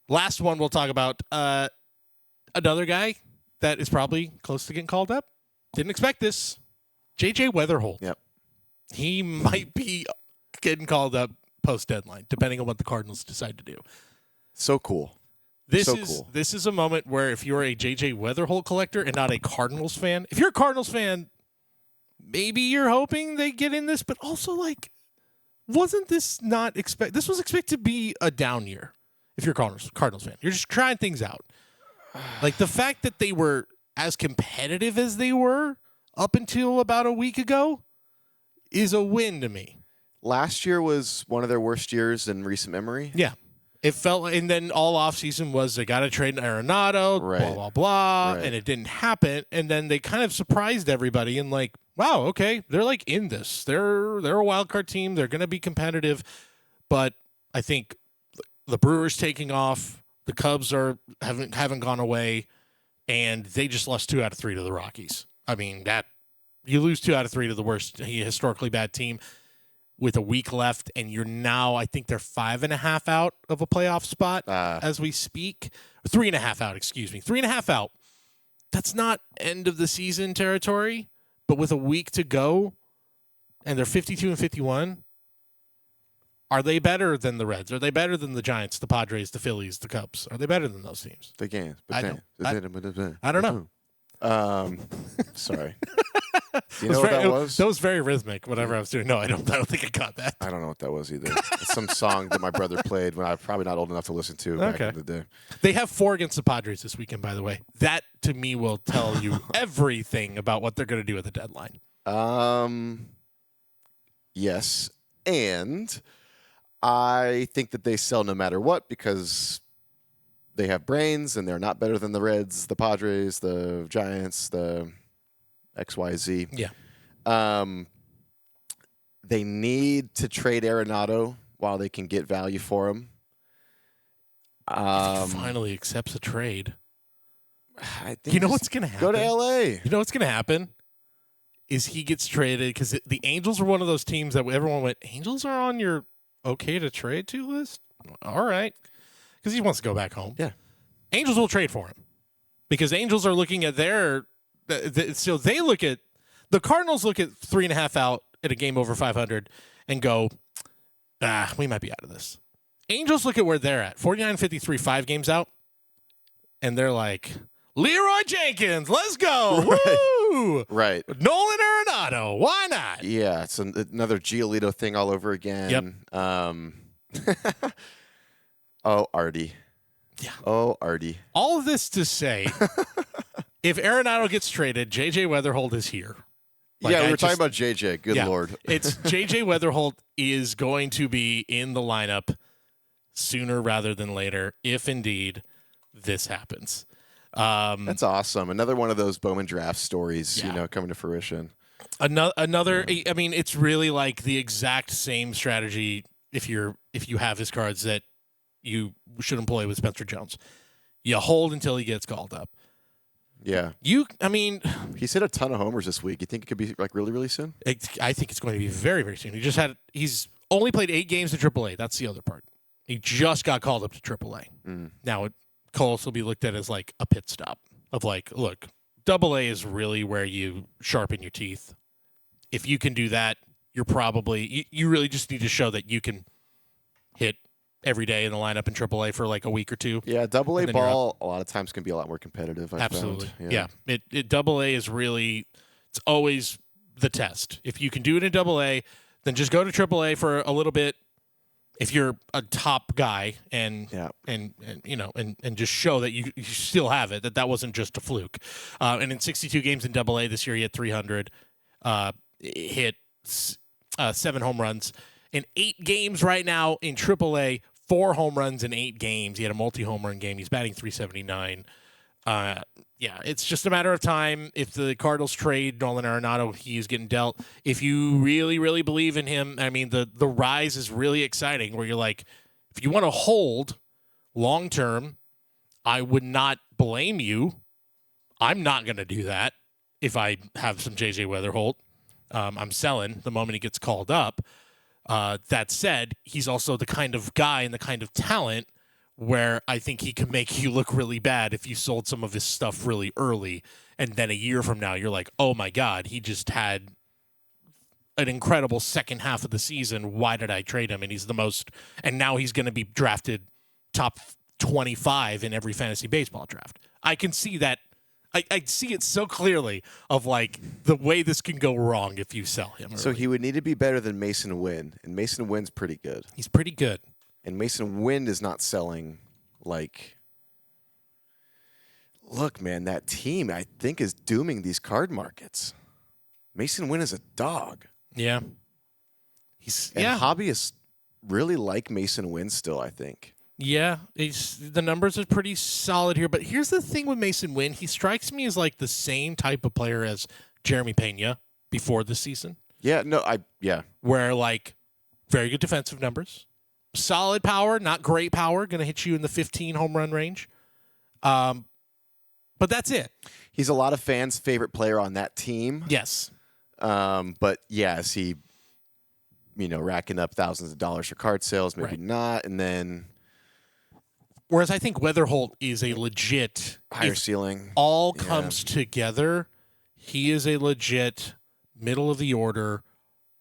Last one we'll talk about, another guy that is probably close to getting called up. Didn't expect this. J.J. Weatherholt. Yep. He might be getting called up post-deadline, depending on what the Cardinals decide to do. So cool. This is a moment where if you're a J.J. Weatherholt collector and not a Cardinals fan, if you're a Cardinals fan, maybe you're hoping they get in this, but also, wasn't this not expect? This was expected to be a down year if you're a Cardinals fan. You're just trying things out. The fact that they were as competitive as they were up until about a week ago is a win to me. Last year was one of their worst years in recent memory. Yeah. It felt, and then all offseason was they got to trade Arenado, Right. blah, blah, blah, Right. and it didn't happen. And then they kind of surprised everybody and like, wow, okay, they're like in this. They're a wild card team. They're going to be competitive. But I think the Brewers taking off, the Cubs haven't gone away, and they just lost 2 out of 3 to the Rockies. I mean, that you lose 2 out of 3 to the worst historically bad team with a week left, and you're now, I think they're 5.5 out of a playoff spot as we speak. 3.5 out, excuse me. 3.5 out. That's not end of the season territory, but with a week to go, and they're 52 and 51, are they better than the Reds? Are they better than the Giants, the Padres, the Phillies, the Cubs? Are they better than those teams? They can. I don't know. Sorry. Do you know what that was? That was very rhythmic, whatever I was doing. No, I don't think I got that. I don't know what that was either. It's some song that my brother played when I was probably not old enough to listen to back in the day. They have 4 against the Padres this weekend, by the way. That, to me, will tell you everything about what they're going to do at the deadline. Yes. And I think that they sell no matter what because they have brains and they're not better than the Reds, the Padres, the Giants, the XYZ. Yeah. They need to trade Arenado while they can get value for him. If he finally accepts a trade. I think You know what's going to happen? Go to L.A. You know what's going to happen? Is he gets traded because the Angels were one of those teams that everyone went, Angels are on your okay to trade to list? All right. Because he wants to go back home. Yeah. Angels will trade for him because Angels are looking at so they look at the Cardinals look at 3.5 out at a game over 500 and go, we might be out of this. Angels look at where they're at, 49-53, 5 games out, and they're like, Leroy Jenkins, let's go. Right. Woo! Right. Nolan Arenado, why not? Yeah, it's another Giolito thing all over again. Yep. Oh, Artie. Yeah. Oh, Artie. All of this to say, if Arenado gets traded, J.J. Weatherholt is here. Yeah, we were talking about JJ. Good Lord. It's J.J. Weatherholt is going to be in the lineup sooner rather than later, if indeed this happens. That's awesome. Another one of those Bowman draft stories, Yeah. Coming to fruition. Another. I mean, it's really like the exact same strategy if you have his cards that you should employ with Spencer Jones. You hold until he gets called up. Yeah. He's hit a ton of homers this week. You think it could be like really, really soon? I think it's going to be very, very soon. He's only played 8 games in AAA. That's the other part. He just got called up to AAA. Now it could also be looked at as like a pit stop of like, look, AA is really where you sharpen your teeth. If you can do that, you're probably you really just need to show that you can hit every day in the lineup in AAA for like a week or two. Yeah, AA ball a lot of times can be a lot more competitive. Absolutely. Found. Yeah. It AA is really, it's always the test. If you can do it in AA, then just go to AAA for a little bit. If you're a top guy and just show that you still have it, that wasn't just a fluke. And in 62 games in AA this year, he had 300, hit 7 home runs. In 8 games right now in AAA, 4 home runs in 8 games. He had a multi-home run game. He's batting .379. It's just a matter of time. If the Cardinals trade Nolan Arenado, he's getting dealt. If you really, really believe in him, I mean, the rise is really exciting where you're like, if you want to hold long-term, I would not blame you. I'm not going to do that if I have some J.J. Weatherholt. I'm selling the moment he gets called up. That said, he's also the kind of guy and the kind of talent where I think he can make you look really bad if you sold some of his stuff really early. And then a year from now, you're like, oh, my God, he just had an incredible second half of the season. Why did I trade him? And he's the most – and now he's going to be drafted top 25 in every fantasy baseball draft. I can see that. I see it so clearly of, like, the way this can go wrong if you sell him early. So he would need to be better than Mason Wynn, and Mason Wynn's pretty good. He's pretty good. And Mason Wynn is not selling like – look, man, that team, I think, is dooming these card markets. Mason Wynn is a dog. Yeah. Hobbyists really like Mason Wynn still, I think. Yeah, the numbers are pretty solid here. But here's the thing with Mason Wynn. He strikes me as like the same type of player as Jeremy Pena before the season. Yeah, Where, like, very good defensive numbers. Solid power, not great power. Going to hit you in the 15 home run range. But that's it. He's a lot of fans' favorite player on that team. Yes. But, yeah, is he, racking up thousands of dollars for card sales? Maybe not. And then... Whereas I think Weatherholt is a legit... Higher ceiling. All comes together, he is a legit middle-of-the-order,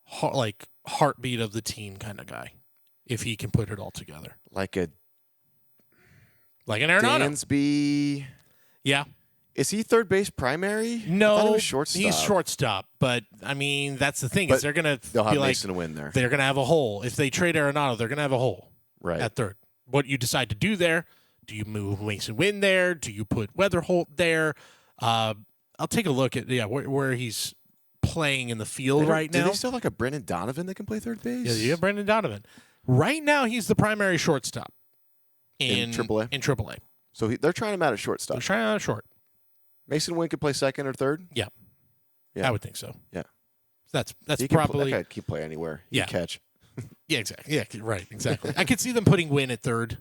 heartbeat of the team kind of guy, if he can put it all together. Like an Arenado. Dansby. Yeah. Is he third base primary? No, I thought he was shortstop. He's shortstop. But, I mean, that's the thing. Is they'll have Mason Wynn there. They're going to have a hole. If they trade Arenado, they're going to have a hole at third. What you decide to do there, do you move Mason Wynn there? Do you put Weatherholt there? I'll take a look at where he's playing in the field right now. Do they still have like a Brendan Donovan that can play third base? Yeah, you have Brendan Donovan. Right now, he's the primary shortstop in AAA? In AAA. So they're trying him out at shortstop. They're trying him out at short. Mason Wynn could play second or third? Yeah. I would think so. Yeah. That's that probably... guy can play anywhere. He can catch. Yeah, exactly. Yeah, right, exactly. I could see them putting Wynn at third,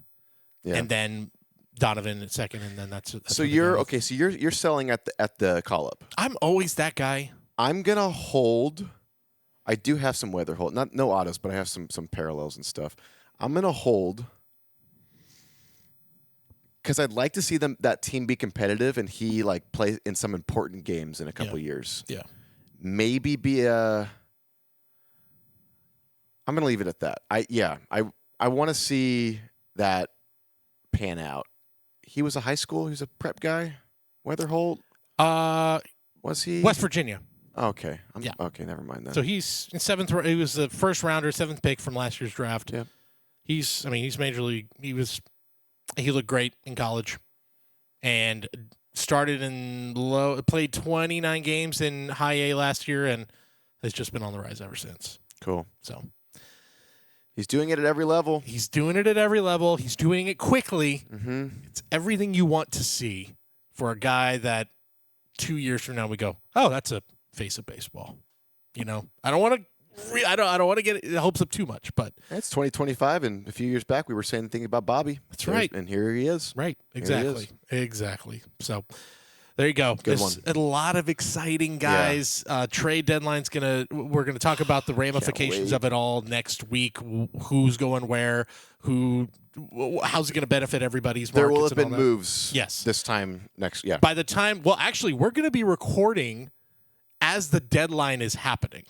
and then Donovan at second, and then that's so you're okay. So you're selling at the call up. I'm always that guy. I'm gonna hold. I do have some Weatherholt, no autos, but I have some parallels and stuff. I'm gonna hold because I'd like to see that team be competitive, and he like play in some important games in a couple years. Yeah, maybe be a. I'm going to leave it at that. I want to see that pan out. He was a high school. He was a prep guy. Weatherholt. Was he West Virginia? Okay. Okay. Never mind that. So he's in seventh. He was the first rounder, 7th pick from last year's draft. Yeah. He's major league. He looked great in college, and started played 29 games in high A last year, and has just been on the rise ever since. Cool. So. He's doing it at every level. He's doing it at every level. He's doing it quickly. Mm-hmm. It's everything you want to see for a guy that 2 years from now we go, oh, that's a face of baseball. I don't want to get hopes up too much, but it's 2025, and a few years back we were saying the thing about Bobby. That's right, and here he is. Right, exactly. So. There you go. Good one. A lot of exciting guys. Yeah. Trade deadline's we're gonna talk about the ramifications of it all next week. Who's going where? How's it gonna benefit everybody's markets? There will have been moves. Yes. This time next. Yeah. By the time, actually, we're gonna be recording as the deadline is happening.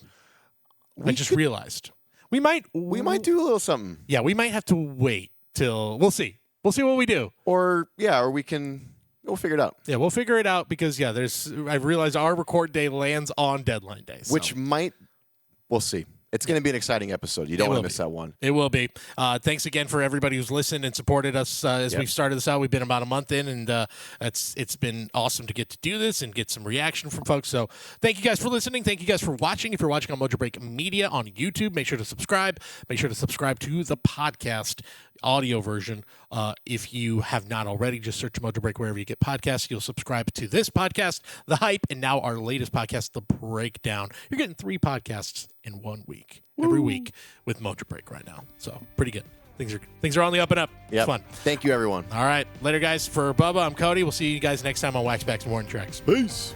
I just realized we might do a little something. Yeah, we might have to wait till we'll see. We'll see what we do. Or we can. We'll figure it out. Yeah, we'll figure it out because, I've realized our record day lands on deadline day. So. Which we'll see. It's going to be an exciting episode. You don't want to miss that one. It will be. Thanks again for everybody who's listened and supported us as we've started this out. We've been about a month in, and it's been awesome to get to do this and get some reaction from folks. So thank you guys for listening. Thank you guys for watching. If you're watching on Mojobreak Media on YouTube, make sure to subscribe. Make sure to subscribe to the podcast audio version. If you have not already, just search Mojobreak wherever you get podcasts. You'll subscribe to this podcast, The Hype, and now our latest podcast, The Breakdown. You're getting 3 podcasts in 1 week, every week with Mojobreak right now. So pretty good. Things are on the up and up. Yep. It's fun. Thank you, everyone. All right. Later, guys. For Bubba, I'm Cody. We'll see you guys next time on Waxbacks Morning Tracks. Peace.